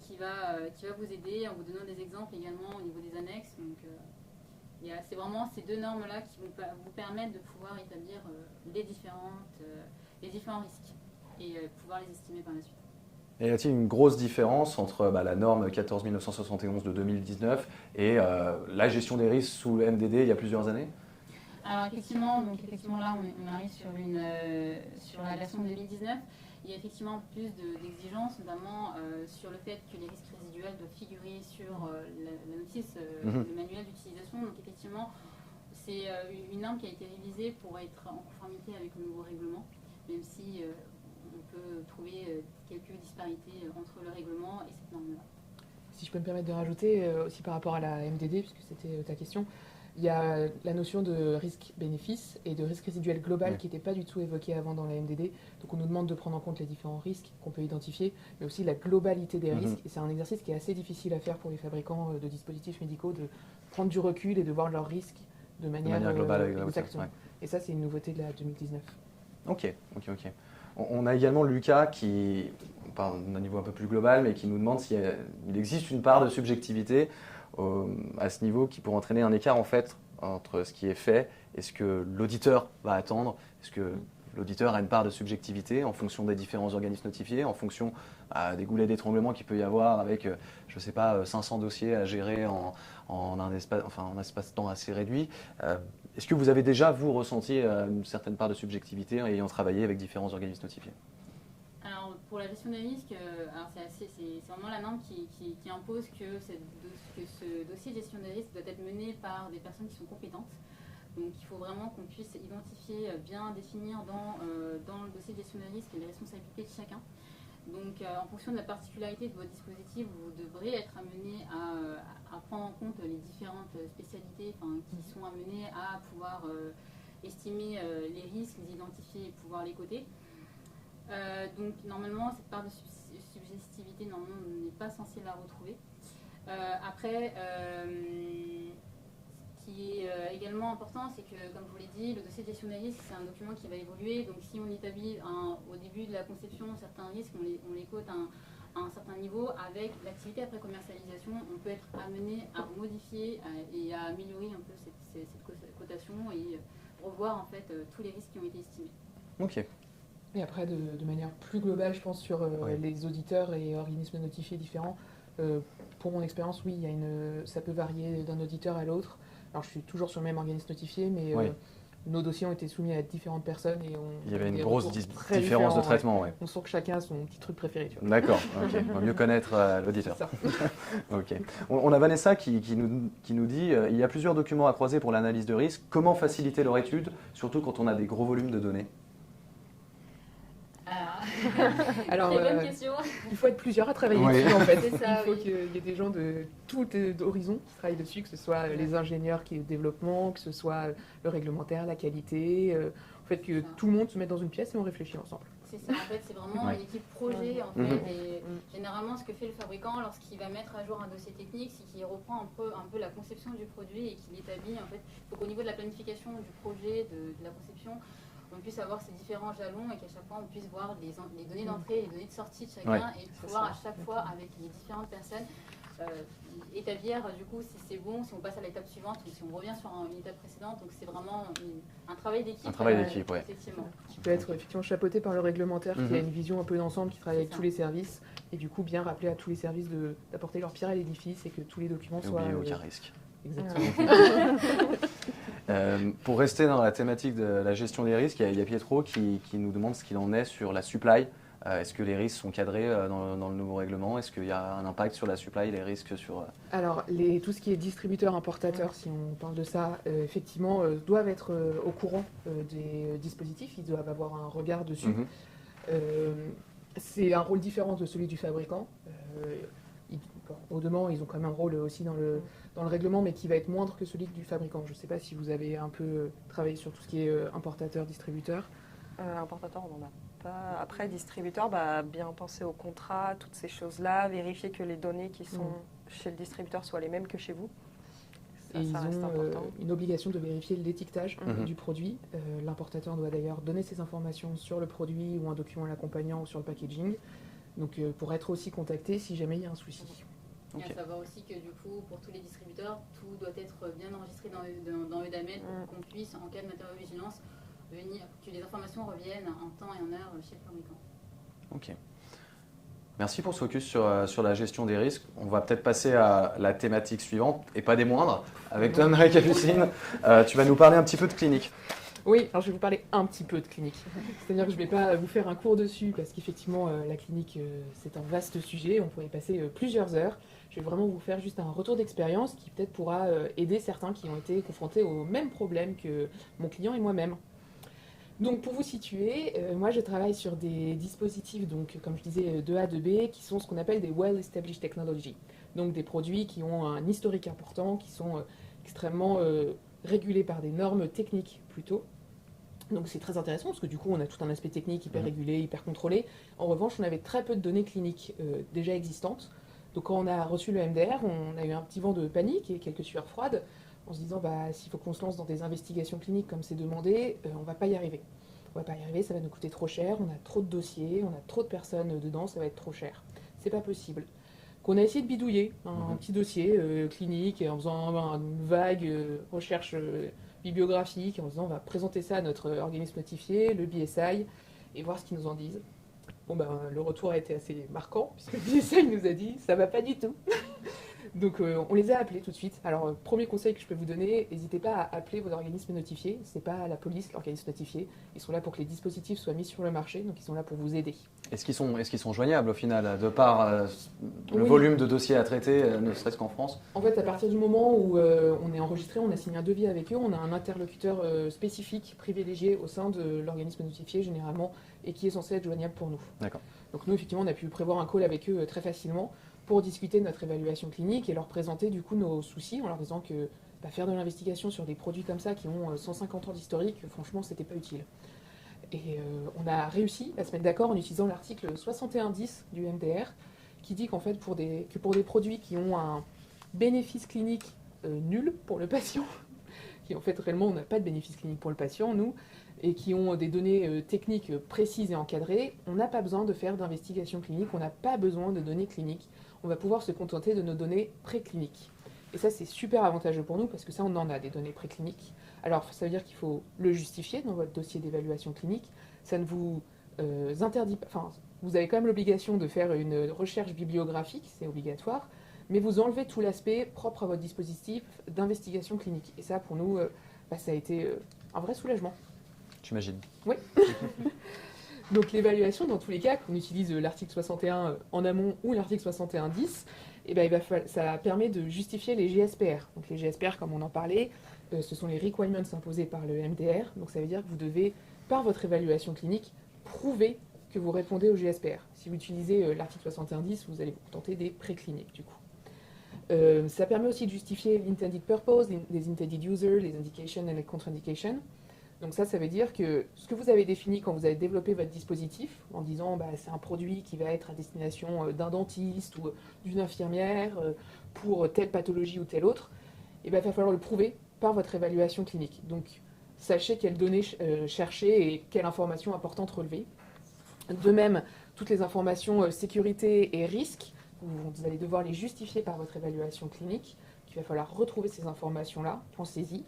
qui va vous aider en vous donnant des exemples également au niveau des annexes. Donc c'est vraiment ces deux normes-là qui vont vous permettre de pouvoir établir les différents risques et pouvoir les estimer par la suite. Et y a-t-il une grosse différence entre la norme 14971 de 2019 et la gestion des risques sous le MDD il y a plusieurs années? Alors effectivement, là on arrive sur la version 2019. Il y a effectivement plus d'exigences, notamment sur le fait que les risques résiduels doivent figurer sur la notice, le manuel d'utilisation. Donc effectivement, c'est une norme qui a été révisée pour être en conformité avec le nouveau règlement, même si on peut trouver quelques disparités entre le règlement et cette norme-là. Si je peux me permettre de rajouter aussi par rapport à la MDD, puisque c'était ta question, il y a la notion de risque-bénéfice et de risque résiduel global qui n'était pas du tout évoquée avant dans la MDD. Donc on nous demande de prendre en compte les différents risques qu'on peut identifier, mais aussi la globalité des risques. Et c'est un exercice qui est assez difficile à faire pour les fabricants de dispositifs médicaux, de prendre du recul et de voir leurs risques de manière globale. Exactement. Ouais. Et ça, c'est une nouveauté de la 2019. Ok. On a également Lucas qui, d'un niveau un peu plus global, mais qui nous demande s'il existe une part de subjectivité à ce niveau qui pourrait entraîner un écart en fait entre ce qui est fait et ce que l'auditeur va attendre. Est-ce que l'auditeur a une part de subjectivité en fonction des différents organismes notifiés, en fonction des goulets d'étranglement qu'il peut y avoir avec, 500 dossiers à gérer en un espace-temps assez réduit. Est-ce que vous avez déjà, vous, ressenti une certaine part de subjectivité en ayant travaillé avec différents organismes notifiés? Alors, pour la gestion des risques, c'est vraiment la norme qui impose que ce dossier de gestion des risques doit être mené par des personnes qui sont compétentes. Donc, il faut vraiment qu'on puisse identifier, bien définir dans le dossier de gestion des risques les responsabilités de chacun. Donc, en fonction de la particularité de votre dispositif, vous devrez être amené à prendre en compte les différentes spécialités qui sont amenées à pouvoir estimer les risques, les identifier et pouvoir les coter. Donc normalement cette part de subjectivité on n'est pas censé la retrouver. Après, ce qui est également important, c'est que comme je vous l'ai dit, le dossier de gestion des risques c'est un document qui va évoluer. Donc si on établit au début de la conception certains risques, on les cote à un certain niveau. Avec l'activité après commercialisation, on peut être amené à modifier et à améliorer un peu cette cotation et revoir en fait tous les risques qui ont été estimés. Ok. Et après, de manière plus globale, je pense, sur les auditeurs et organismes notifiés différents, pour mon expérience, oui, ça peut varier d'un auditeur à l'autre. Alors, je suis toujours sur le même organisme notifié, mais nos dossiers ont été soumis à différentes personnes. Et il y avait une grosse différence de traitement. Ouais. On sent que chacun a son petit truc préféré. D'accord, okay. On va mieux connaître l'auditeur. Okay. On a Vanessa qui nous dit il y a plusieurs documents à croiser pour l'analyse de risque. Comment faciliter leur étude, surtout quand on a des gros volumes de données? Alors, bonne question. Il faut être plusieurs à travailler dessus en fait. Il faut qu'il y ait des gens de tout horizon qui travaillent dessus, que ce soit les ingénieurs qui développement, que ce soit le réglementaire, la qualité, en fait que tout le monde se mette dans une pièce et on réfléchit ensemble. C'est ça, en fait c'est vraiment une équipe projet en fait, et généralement ce que fait le fabricant lorsqu'il va mettre à jour un dossier technique, c'est qu'il reprend un peu la conception du produit et qu'il établit en fait, il faut qu'au niveau de la planification du projet, de la conception, on puisse avoir ces différents jalons et qu'à chaque fois on puisse voir les données d'entrée et les données de sortie de chacun et pouvoir à chaque fois avec les différentes personnes établir du coup si c'est bon, si on passe à l'étape suivante ou si on revient sur une étape précédente. Donc c'est vraiment un travail d'équipe. Un travail d'équipe, oui. Effectivement. Qui peut être effectivement chapeauté par le réglementaire qui a une vision un peu d'ensemble, qui travaille avec tous les services et du coup bien rappeler à tous les services d'apporter leur pierre à l'édifice et que tous les documents soient... N'oubliez aucun risque. Exactement. Pour rester dans la thématique de la gestion des risques, il y a Pietro qui nous demande ce qu'il en est sur la supply. Est-ce que les risques sont cadrés dans le nouveau règlement? Est-ce qu'il y a un impact sur la supply, les risques sur... Alors, tout ce qui est distributeur, importateur, si on parle de ça, effectivement, doivent être au courant des dispositifs. Ils doivent avoir un regard dessus. C'est un rôle différent de celui du fabricant. Au demeurant, ils ont quand même un rôle aussi dans le règlement, mais qui va être moindre que celui du fabricant. Je ne sais pas si vous avez un peu travaillé sur tout ce qui est importateur, distributeur. Importateur, on en a pas. Après, distributeur, bah, bien penser au contrat, toutes ces choses-là, vérifier que les données qui sont chez le distributeur soient les mêmes que chez vous. Et ils reste ont important. une obligation de vérifier l'étiquetage Mhm. du produit. L'importateur doit d'ailleurs donner ces informations sur le produit ou un document l'accompagnant ou sur le packaging. Donc pour être aussi contacté si jamais il y a un souci. Il Ok. faut savoir aussi que du coup, pour tous les distributeurs, tout doit être bien enregistré dans Eudamel pour qu'on puisse, en cas de matériaux-vigilance, que les informations reviennent en temps et en heure chez le fabricant. Ok. Merci pour ce focus sur la gestion des risques. On va peut-être passer à la thématique suivante, et pas des moindres, avec toi, Marie-Capucine. Tu vas nous parler un petit peu de clinique. Oui, alors je vais vous parler un petit peu de clinique. C'est-à-dire que je ne vais pas vous faire un cours dessus parce qu'effectivement, la clinique, c'est un vaste sujet. On pourrait y passer plusieurs heures. Je vais vraiment vous faire juste un retour d'expérience qui peut-être pourra aider certains qui ont été confrontés au même problème que mon client et moi-même. Donc pour vous situer, moi je travaille sur des dispositifs, donc comme je disais, 2A, 2B, qui sont ce qu'on appelle des Well-Established Technology. Donc des produits qui ont un historique important, qui sont extrêmement régulés par des normes techniques plutôt. Donc c'est très intéressant parce que du coup on a tout un aspect technique hyper régulé, hyper contrôlé. En revanche on avait très peu de données cliniques déjà existantes. Donc quand on a reçu le MDR, on a eu un petit vent de panique et quelques sueurs froides en se disant bah, s'il faut qu'on se lance dans des investigations cliniques comme c'est demandé, on va pas y arriver. On va pas y arriver, ça va nous coûter trop cher, on a trop de dossiers, on a trop de personnes dedans, ça va être trop cher. C'est pas possible. Qu'on a essayé de bidouiller un petit dossier clinique en faisant une vague recherche bibliographique, en disant on va présenter ça à notre organisme notifié, le BSI, et voir ce qu'ils nous en disent. Bon ben le retour a été assez marquant, puisque le BSI nous a dit ça va pas du tout. Donc on les a appelés tout de suite. Alors premier conseil que je peux vous donner, n'hésitez pas à appeler vos organismes notifiés. C'est pas la police, l'organisme notifié. Ils sont là pour que les dispositifs soient mis sur le marché, donc ils sont là pour vous aider. Est-ce qu'ils sont joignables au final, de par le Oui. volume de dossiers à traiter, ne serait-ce qu'en France? En fait, à partir du moment où on est enregistré, on a signé un devis avec eux, on a un interlocuteur spécifique, privilégié au sein de l'organisme notifié généralement, et qui est censé être joignable pour nous. D'accord. Donc nous, effectivement, on a pu prévoir un call avec eux très facilement pour discuter de notre évaluation clinique et leur présenter du coup nos soucis en leur disant que faire de l'investigation sur des produits comme ça qui ont 150 ans d'historique, franchement, c'était pas utile. Et on a réussi à se mettre d'accord en utilisant l'article 6110 du MDR qui dit qu'en fait, pour des produits qui ont un bénéfice clinique nul pour le patient, qui en fait réellement on n'a pas de bénéfice clinique pour le patient, nous, et qui ont des données techniques précises et encadrées, on n'a pas besoin de faire d'investigation clinique, on n'a pas besoin de données cliniques, on va pouvoir se contenter de nos données précliniques. Et ça c'est super avantageux pour nous parce que ça on en a des données précliniques. Alors ça veut dire qu'il faut le justifier dans votre dossier d'évaluation clinique, ça ne vous interdit pas, enfin vous avez quand même l'obligation de faire une recherche bibliographique, c'est obligatoire, mais vous enlevez tout l'aspect propre à votre dispositif d'investigation clinique. Et ça, pour nous, ça a été un vrai soulagement. J'imagine. Oui. Donc l'évaluation, dans tous les cas, qu'on utilise l'article 61 en amont ou l'article 6110, ça permet de justifier les GSPR. Donc les GSPR, comme on en parlait, ce sont les requirements imposés par le MDR. Donc ça veut dire que vous devez, par votre évaluation clinique, prouver que vous répondez au GSPR. Si vous utilisez l'article 6110, vous allez vous contenter des précliniques, du coup. Ça permet aussi de justifier l'intended purpose, les intended users, les indications et les contre-indications. Donc ça veut dire que ce que vous avez défini quand vous avez développé votre dispositif, en disant c'est un produit qui va être à destination d'un dentiste ou d'une infirmière pour telle pathologie ou telle autre, il va falloir le prouver par votre évaluation clinique. Donc sachez quelles données chercher et quelles informations importantes relever. De même, toutes les informations sécurité et risque, vous allez devoir les justifier par votre évaluation clinique, qu'il va falloir retrouver ces informations-là, pensez-y.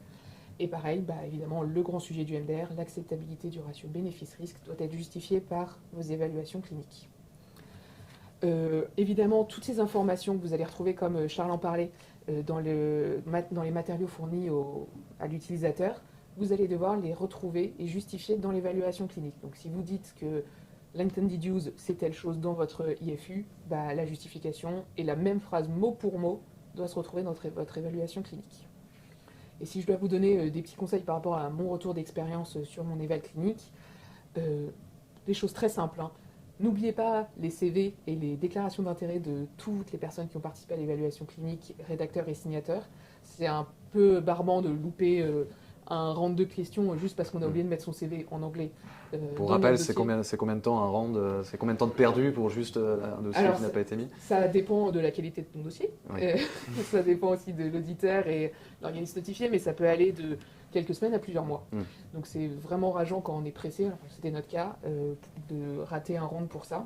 Et pareil, évidemment, le grand sujet du MDR, l'acceptabilité du ratio bénéfice-risque doit être justifié par vos évaluations cliniques. Évidemment, toutes ces informations que vous allez retrouver, comme Charles en parlait, dans les matériaux fournis à l'utilisateur, vous allez devoir les retrouver et justifier dans l'évaluation clinique. Donc si vous dites que l'intended use, c'est telle chose dans votre IFU, la justification et la même phrase mot pour mot doit se retrouver dans votre évaluation clinique. Et si je dois vous donner des petits conseils par rapport à mon retour d'expérience sur mon éval clinique, des choses très simples. N'oubliez pas les CV et les déclarations d'intérêt de toutes les personnes qui ont participé à l'évaluation clinique, rédacteurs et signateurs. C'est un peu barbant de louper un round de questions juste parce qu'on a oublié de mettre son CV en anglais. Pour dans rappel, notre c'est dossier. combien de temps un round, c'est combien de temps de perdu pour juste un dossier Alors, qui n'a pas été mis? Ça dépend de la qualité de ton dossier. Oui. Ça dépend aussi de l'auditeur et l'organisme notifié, mais ça peut aller de quelques semaines à plusieurs mois. Donc c'est vraiment rageant quand on est pressé, alors c'était notre cas, de rater un round pour ça.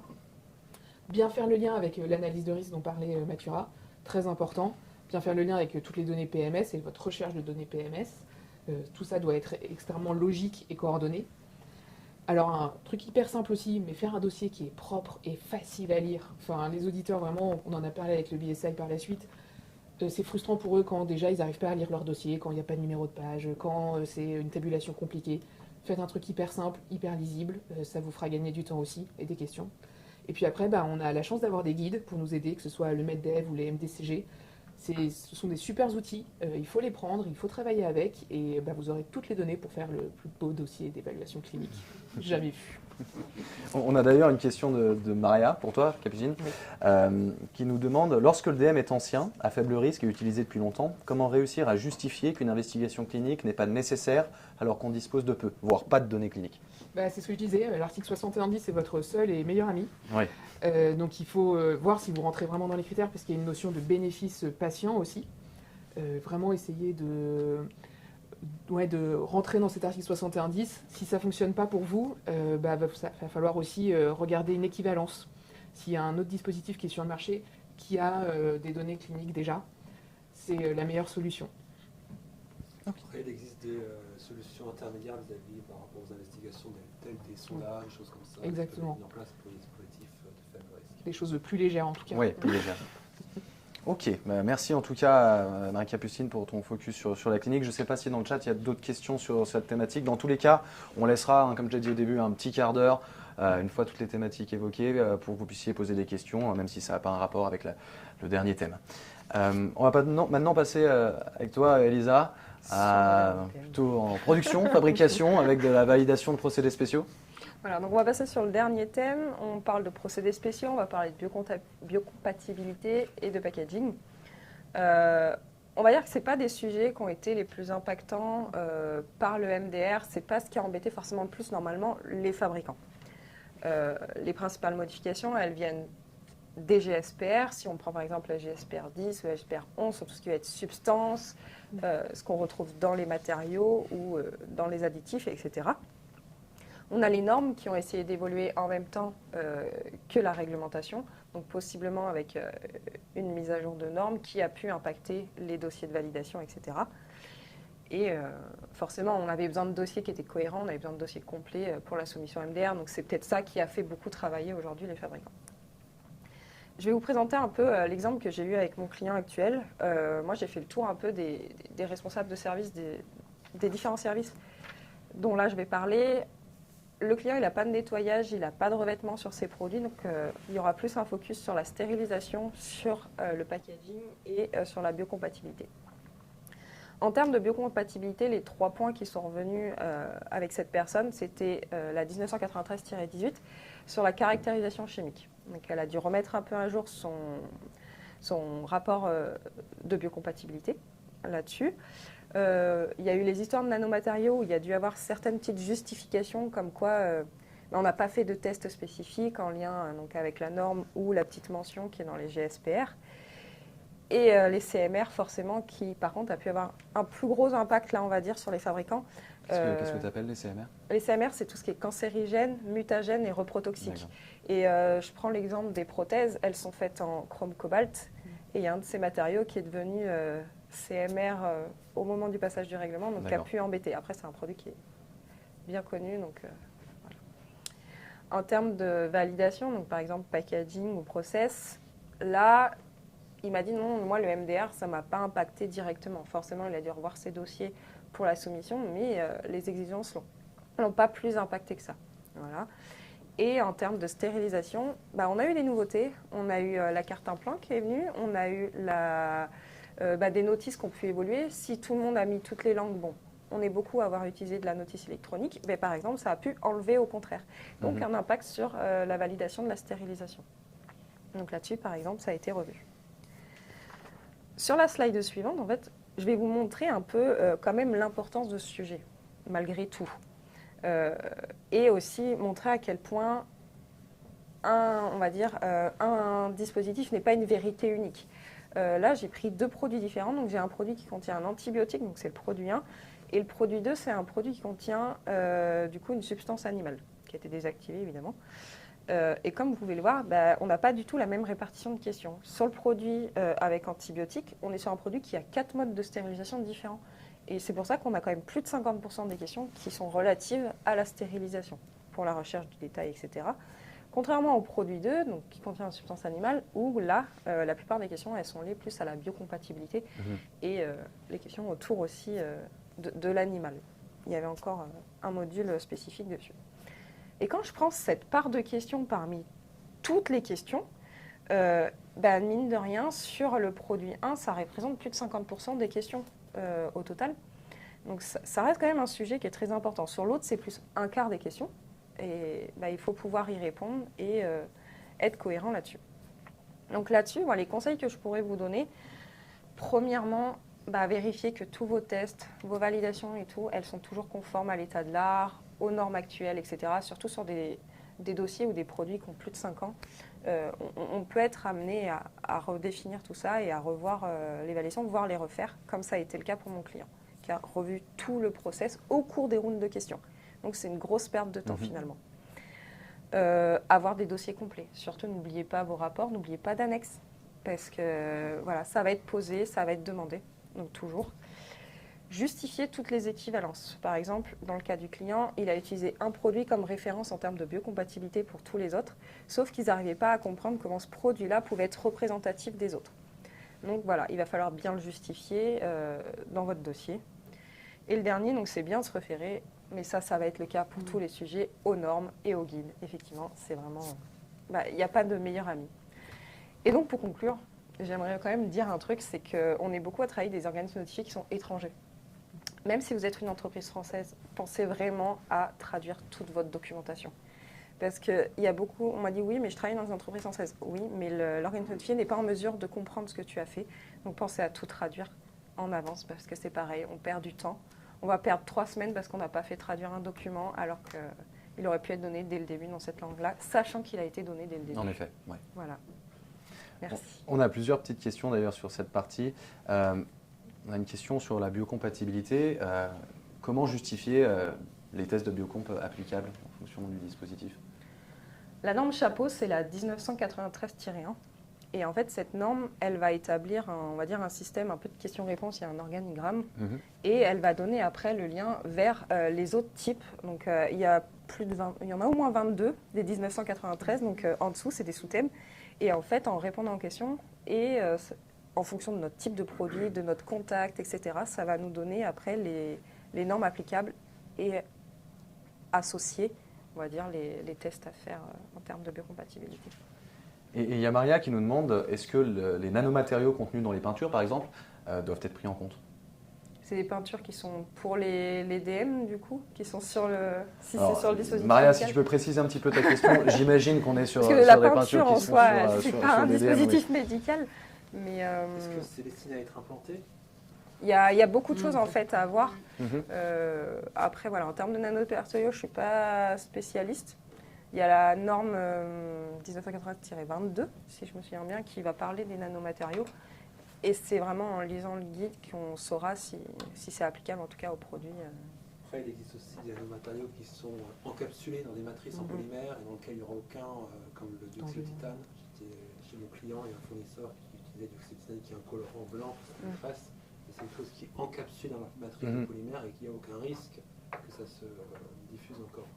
Bien faire le lien avec l'analyse de risque dont parlait Mathura, très important. Bien faire le lien avec toutes les données PMS et votre recherche de données PMS. Tout ça doit être extrêmement logique et coordonné. Alors un truc hyper simple aussi, mais faire un dossier qui est propre et facile à lire. Enfin, les auditeurs, vraiment, on en a parlé avec le BSI par la suite. C'est frustrant pour eux quand déjà ils n'arrivent pas à lire leur dossier, quand il n'y a pas de numéro de page, quand c'est une tabulation compliquée. Faites un truc hyper simple, hyper lisible, ça vous fera gagner du temps aussi et des questions. Et puis après, on a la chance d'avoir des guides pour nous aider, que ce soit le MEDDEV ou les MDCG. Ce sont des super outils, il faut les prendre, il faut travailler avec, et vous aurez toutes les données pour faire le plus beau dossier d'évaluation clinique jamais vu. On a d'ailleurs une question de Maria, pour toi, Capucine, qui nous demande, lorsque le DM est ancien, à faible risque et utilisé depuis longtemps, comment réussir à justifier qu'une investigation clinique n'est pas nécessaire alors qu'on dispose de peu, voire pas de données cliniques? C'est ce que je disais, l'article 71 est votre seul et meilleur ami. Oui. Donc il faut voir si vous rentrez vraiment dans les critères, parce qu'il y a une notion de bénéfice patient aussi. Vraiment essayer de rentrer dans cet article 71. Si ça ne fonctionne pas pour vous, va falloir aussi regarder une équivalence. S'il y a un autre dispositif qui est sur le marché qui a des données cliniques déjà, c'est la meilleure solution. Après, il existe des solutions intermédiaires vis-à-vis par rapport aux investigations, telles des sondages, des choses comme ça. Exactement. Mis en place pour les dispositifs de faible risque. Des choses plus légères en tout cas. Oui, plus légères. Ok, merci en tout cas Marie-Capucine pour ton focus sur la clinique. Je ne sais pas si dans le chat il y a d'autres questions sur cette thématique. Dans tous les cas, on laissera, comme je l'ai dit au début, un petit quart d'heure, une fois toutes les thématiques évoquées, pour que vous puissiez poser des questions, même si ça n'a pas un rapport avec le dernier thème. On va maintenant passer avec toi, Elisa, plutôt en production, fabrication, avec de la validation de procédés spéciaux. Voilà, donc on va passer sur le dernier thème. On parle de procédés spéciaux, on va parler de biocompatibilité et de packaging. On va dire que ce n'est pas des sujets qui ont été les plus impactants par le MDR. Ce n'est pas ce qui a embêté forcément le plus normalement les fabricants. Les principales modifications, elles viennent des GSPR. Si on prend par exemple la GSPR 10 ou la GSPR 11 sur tout ce qui va être substance, ce qu'on retrouve dans les matériaux ou dans les additifs, etc. On a les normes qui ont essayé d'évoluer en même temps que la réglementation, donc possiblement avec une mise à jour de normes qui a pu impacter les dossiers de validation, etc. Et forcément, on avait besoin de dossiers qui étaient cohérents, on avait besoin de dossiers complets pour la soumission MDR, donc c'est peut-être ça qui a fait beaucoup travailler aujourd'hui les fabricants. Je vais vous présenter un peu l'exemple que j'ai eu avec mon client actuel. Moi, j'ai fait le tour un peu des responsables de service, des différents services dont là je vais parler. Le client, il n'a pas de nettoyage, il n'a pas de revêtement sur ses produits, donc il y aura plus un focus sur la stérilisation, sur le packaging et sur la biocompatibilité. En termes de biocompatibilité, les 3 points qui sont revenus avec cette personne, c'était la 1993-18 sur la caractérisation chimique. Donc elle a dû remettre un peu à jour son rapport de biocompatibilité là-dessus. Il y a eu les histoires de nanomatériaux où il y a dû avoir certaines petites justifications comme quoi on n'a pas fait de test spécifique en lien donc, avec la norme ou la petite mention qui est dans les GSPR. Et les CMR forcément qui par contre a pu avoir un plus gros impact là on va dire sur les fabricants. Qu'est-ce que tu appelles les CMR? Les CMR c'est tout ce qui est cancérigène, mutagène et reprotoxique. Et je prends l'exemple des prothèses, elles sont faites en chrome cobalt et il y a un de ces matériaux qui est devenu CMR au moment du passage du règlement, donc qui a pu embêter. Après, c'est un produit qui est bien connu. Donc, voilà. En termes de validation, donc, par exemple packaging ou process, là, il m'a dit non, moi le MDR, ça ne m'a pas impacté directement. Forcément, il a dû revoir ses dossiers pour la soumission, mais les exigences n'ont pas plus impacté que ça. Voilà. Et en termes de stérilisation, on a eu des nouveautés. On a eu la carte implant qui est venue, on a eu des notices qui ont pu évoluer. Si tout le monde a mis toutes les langues, bon, on est beaucoup à avoir utilisé de la notice électronique, mais par exemple, ça a pu enlever au contraire. Donc un impact sur la validation de la stérilisation. Donc là-dessus, par exemple, ça a été revu. Sur la slide suivante, en fait, je vais vous montrer un peu quand même l'importance de ce sujet, malgré tout. Et aussi montrer à quel point un dispositif n'est pas une vérité unique. Là, j'ai pris 2 produits différents. Donc, j'ai un produit qui contient un antibiotique, donc c'est le produit 1. Et le produit 2, c'est un produit qui contient du coup une substance animale, qui a été désactivée évidemment. Et comme vous pouvez le voir, on n'a pas du tout la même répartition de questions. Sur le produit avec antibiotique, on est sur un produit qui a 4 modes de stérilisation différents. Et c'est pour ça qu'on a quand même plus de 50% des questions qui sont relatives à la stérilisation, pour la recherche du détail, etc. Contrairement au produit 2, donc, qui contient une substance animale, où là, la plupart des questions, elles sont liées plus à la biocompatibilité et les questions autour aussi de l'animal. Il y avait encore un module spécifique dessus. Et quand je prends cette part de questions parmi toutes les questions, mine de rien, sur le produit 1, ça représente plus de 50% des questions au total. Donc ça reste quand même un sujet qui est très important. Sur l'autre, c'est plus un quart des questions. Et il faut pouvoir y répondre et être cohérent là-dessus. Donc là-dessus, les conseils que je pourrais vous donner, premièrement, vérifiez que tous vos tests, vos validations et tout, elles sont toujours conformes à l'état de l'art, aux normes actuelles, etc. Surtout sur des dossiers ou des produits qui ont plus de 5 ans. On peut être amené à redéfinir tout ça et à revoir l'évaluation, voire les refaire, comme ça a été le cas pour mon client, qui a revu tout le process au cours des rounds de questions. Donc c'est une grosse perte de temps finalement. Avoir des dossiers complets. Surtout, n'oubliez pas vos rapports, n'oubliez pas d'annexes, parce que ça va être posé, ça va être demandé, donc toujours. Justifier toutes les équivalences. Par exemple, dans le cas du client, il a utilisé un produit comme référence en termes de biocompatibilité pour tous les autres, sauf qu'ils n'arrivaient pas à comprendre comment ce produit-là pouvait être représentatif des autres. Donc voilà, il va falloir bien le justifier dans votre dossier. Et le dernier, donc c'est bien de se référer, mais ça va être le cas pour tous les sujets, aux normes et aux guides. Effectivement, c'est vraiment... il n'y a pas de meilleur ami. Et donc, pour conclure, j'aimerais quand même dire un truc, c'est qu'on est beaucoup à travailler des organismes notifiés qui sont étrangers. Même si vous êtes une entreprise française, pensez vraiment à traduire toute votre documentation. Parce qu'il y a beaucoup, on m'a dit oui, mais je travaille dans une entreprise française. Oui, mais l'organisme notifié n'est pas en mesure de comprendre ce que tu as fait. Donc, pensez à tout traduire en avance, parce que c'est pareil, on perd du temps. On va perdre 3 semaines parce qu'on n'a pas fait traduire un document alors qu'il aurait pu être donné dès le début dans cette langue-là, sachant qu'il a été donné dès le début. En effet, oui. Voilà. Merci. On a plusieurs petites questions d'ailleurs sur cette partie. On a une question sur la biocompatibilité. Comment justifier les tests de biocomp applicables en fonction du dispositif? La norme chapeau, c'est la 1993-1. Et en fait, cette norme, elle va établir, un système un peu de questions-réponses, il y a un organigramme, et elle va donner après le lien vers les autres types. Donc, il y en a au moins 22 des 1993, donc en dessous, c'est des sous-thèmes. Et en fait, en répondant aux questions, et en fonction de notre type de produit, de notre contact, etc., ça va nous donner après les normes applicables et associer, on va dire, les tests à faire en termes de biocompatibilité. Et il y a Maria qui nous demande, est-ce que les nanomatériaux contenus dans les peintures, par exemple, doivent être pris en compte? C'est des peintures qui sont pour les DM, du coup, qui sont sur le dispositif. Maria, médical. si tu peux préciser un petit peu ta question, j'imagine qu'on est sur, Parce que sur la des peinture peintures en qui sont soi, sur, c'est sur, pas sur un des DM, dispositif oui. médical. Mais Est-ce que c'est destiné à être implanté? il y a beaucoup de choses en fait à voir. Mhm. Après, en termes de nanomatériaux, je ne suis pas spécialiste. Il y a la norme 1980-22, si je me souviens bien, qui va parler des nanomatériaux. Et c'est vraiment en lisant le guide qu'on saura si c'est applicable, en tout cas, aux produits. Après, il existe aussi des nanomatériaux qui sont encapsulés dans des matrices en polymère et dans lesquels il n'y aura aucun, comme le dioxyde de titane. J'étais chez mon client et un fournisseur qui utilisait du dioxyde de titane qui est un colorant blanc pour sa surface. Et c'est quelque chose qui est encapsulé dans la matrice de polymère et qu'il n'y a aucun risque que ça se diffuse encore.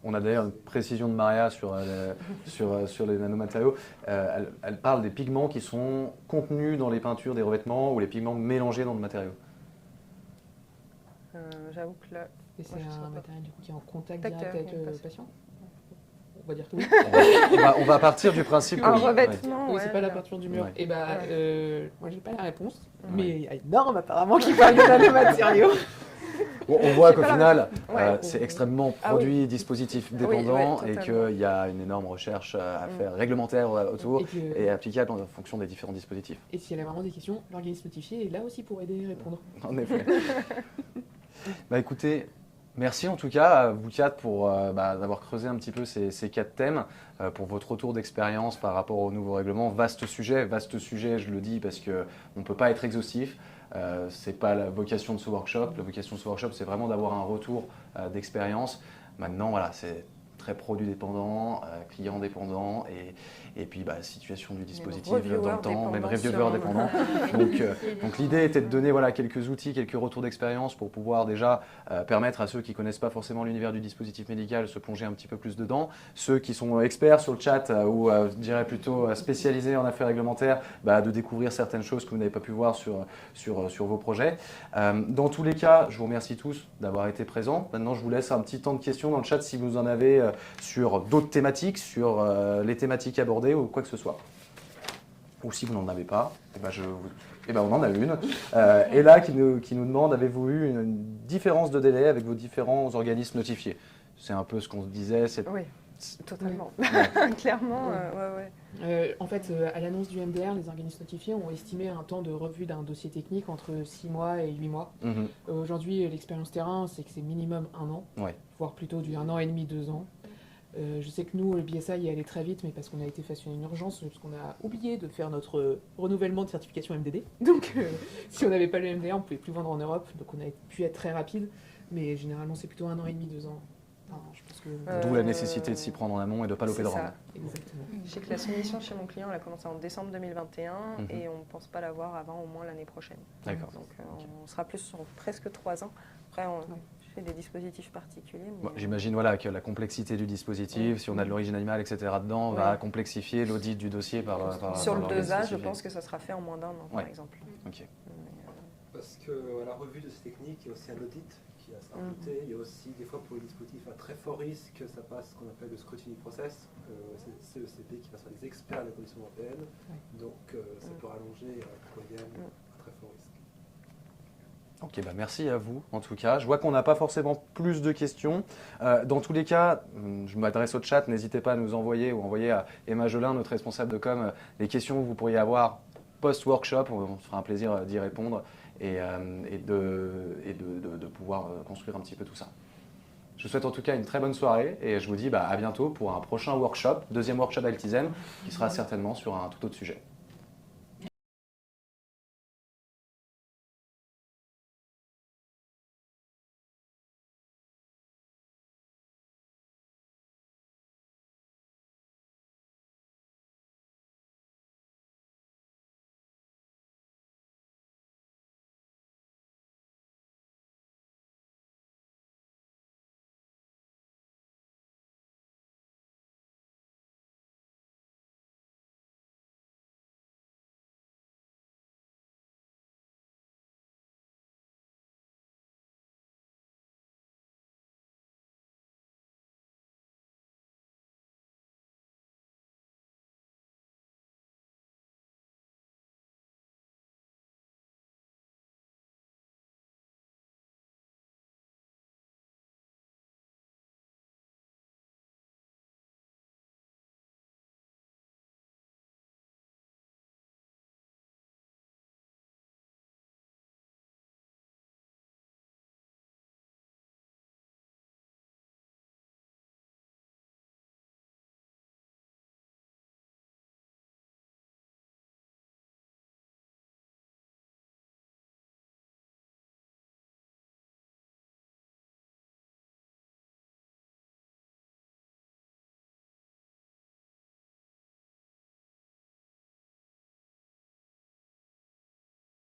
On a d'ailleurs une précision de Maria sur les nanomatériaux. Elle parle des pigments qui sont contenus dans les peintures des revêtements ou les pigments mélangés dans le matériau. J'avoue que là... Et c'est Moi, je sais un pas. matériel du coup, qui est en contact Contact direct avec avec le le patient? On va dire que oui. On va partir du principe que Un oui. revêtement, Oui, ouais, c'est pas la d'accord. peinture du mur. Ouais. Et moi j'ai pas la réponse, mais Ouais. il y a une norme apparemment qui parle de nanomatériaux. On voit J'ai qu'au pas la- final, Ouais. c'est extrêmement Ah oui. produit, dispositif dépendant ouais, et totalement. qu'il y a une énorme recherche à faire réglementaire autour Et, que- et applicable en fonction des différents dispositifs. et s'il y a vraiment des questions, l'organisme notifié est là aussi pour aider et répondre. En effet. Bah écoutez, merci en tout cas à vous quatre pour d'avoir creusé un petit peu ces quatre thèmes, pour votre retour d'expérience par rapport au nouveau règlement. Vaste sujet, je le dis parce qu'on ne peut pas être exhaustif. Ce n'est pas la vocation de ce workshop. La vocation de ce workshop, c'est vraiment d'avoir un retour d'expérience. Maintenant, voilà, c'est très produit dépendant, client dépendant et puis situation du dispositif dans le temps, même reviewer dépendant. Donc l'idée était de donner quelques outils, quelques retours d'expérience pour pouvoir déjà permettre à ceux qui ne connaissent pas forcément l'univers du dispositif médical de se plonger un petit peu plus dedans. Ceux qui sont experts sur le chat ou je dirais plutôt spécialisés en affaires réglementaires, de découvrir certaines choses que vous n'avez pas pu voir sur vos projets. Dans tous les cas, je vous remercie tous d'avoir été présents. Maintenant, je vous laisse un petit temps de questions dans le chat si vous en avez sur d'autres thématiques, sur les thématiques abordées ou quoi que ce soit. Ou si vous n'en avez pas, on en a une. Et là, qui nous demande, avez-vous eu une différence de délai avec vos différents organismes notifiés? C'est un peu ce qu'on se disait. Oui, totalement. Clairement, En fait, à l'annonce du MDR, les organismes notifiés ont estimé un temps de revue d'un dossier technique entre 6 mois et 8 mois. Mhm. Aujourd'hui, l'expérience terrain, c'est que c'est minimum 1 an, Ouais. voire plutôt du 1 an et demi, 2 ans. Je sais que nous, le BSI y allait très vite, mais parce qu'on a été face à une urgence, parce qu'on a oublié de faire notre renouvellement de certification MDD. Donc, si on n'avait pas le MDR, on ne pouvait plus vendre en Europe. Donc, on a pu être très rapide. Mais généralement, c'est plutôt 1 an et demi, 2 ans. Enfin, je pense que... D'où la nécessité de s'y prendre en amont et de ne pas louper de c'est rang. ça. Exactement. Je sais que la soumission chez mon client, elle a commencé en décembre 2021 Mhm. et on ne pense pas l'avoir avant au moins l'année prochaine. D'accord. Donc on sera plus sur presque 3 ans. Après, je fais des dispositifs particuliers. Mais, J'imagine que la complexité du dispositif, si on a de l'origine animale, etc. dedans, va complexifier l'audit du dossier par sur le l'organisme dosage, je notifié. pense que ça sera fait en moins d'1 an, par exemple. Ok. Parce que la revue de ces techniques, il y a aussi un audit qui a sa rajouté. Il y a aussi des fois pour les dispositifs à très fort risque, ça passe ce qu'on appelle le scrutiny process. C'est le CECP qui passe par des experts de la Commission européenne. Donc ça peut rallonger pour les DM à très fort risque. Ok, merci à vous en tout cas. Je vois qu'on n'a pas forcément plus de questions. Dans tous les cas, je m'adresse au chat, n'hésitez pas à nous envoyer ou envoyer à Emma Jolin, notre responsable de com, les questions que vous pourriez avoir post-workshop. On se fera un plaisir d'y répondre et de pouvoir construire un petit peu tout ça. Je vous souhaite en tout cas une très bonne soirée et je vous dis à bientôt pour un prochain workshop, deuxième workshop Altisem, qui sera certainement sur un tout autre sujet.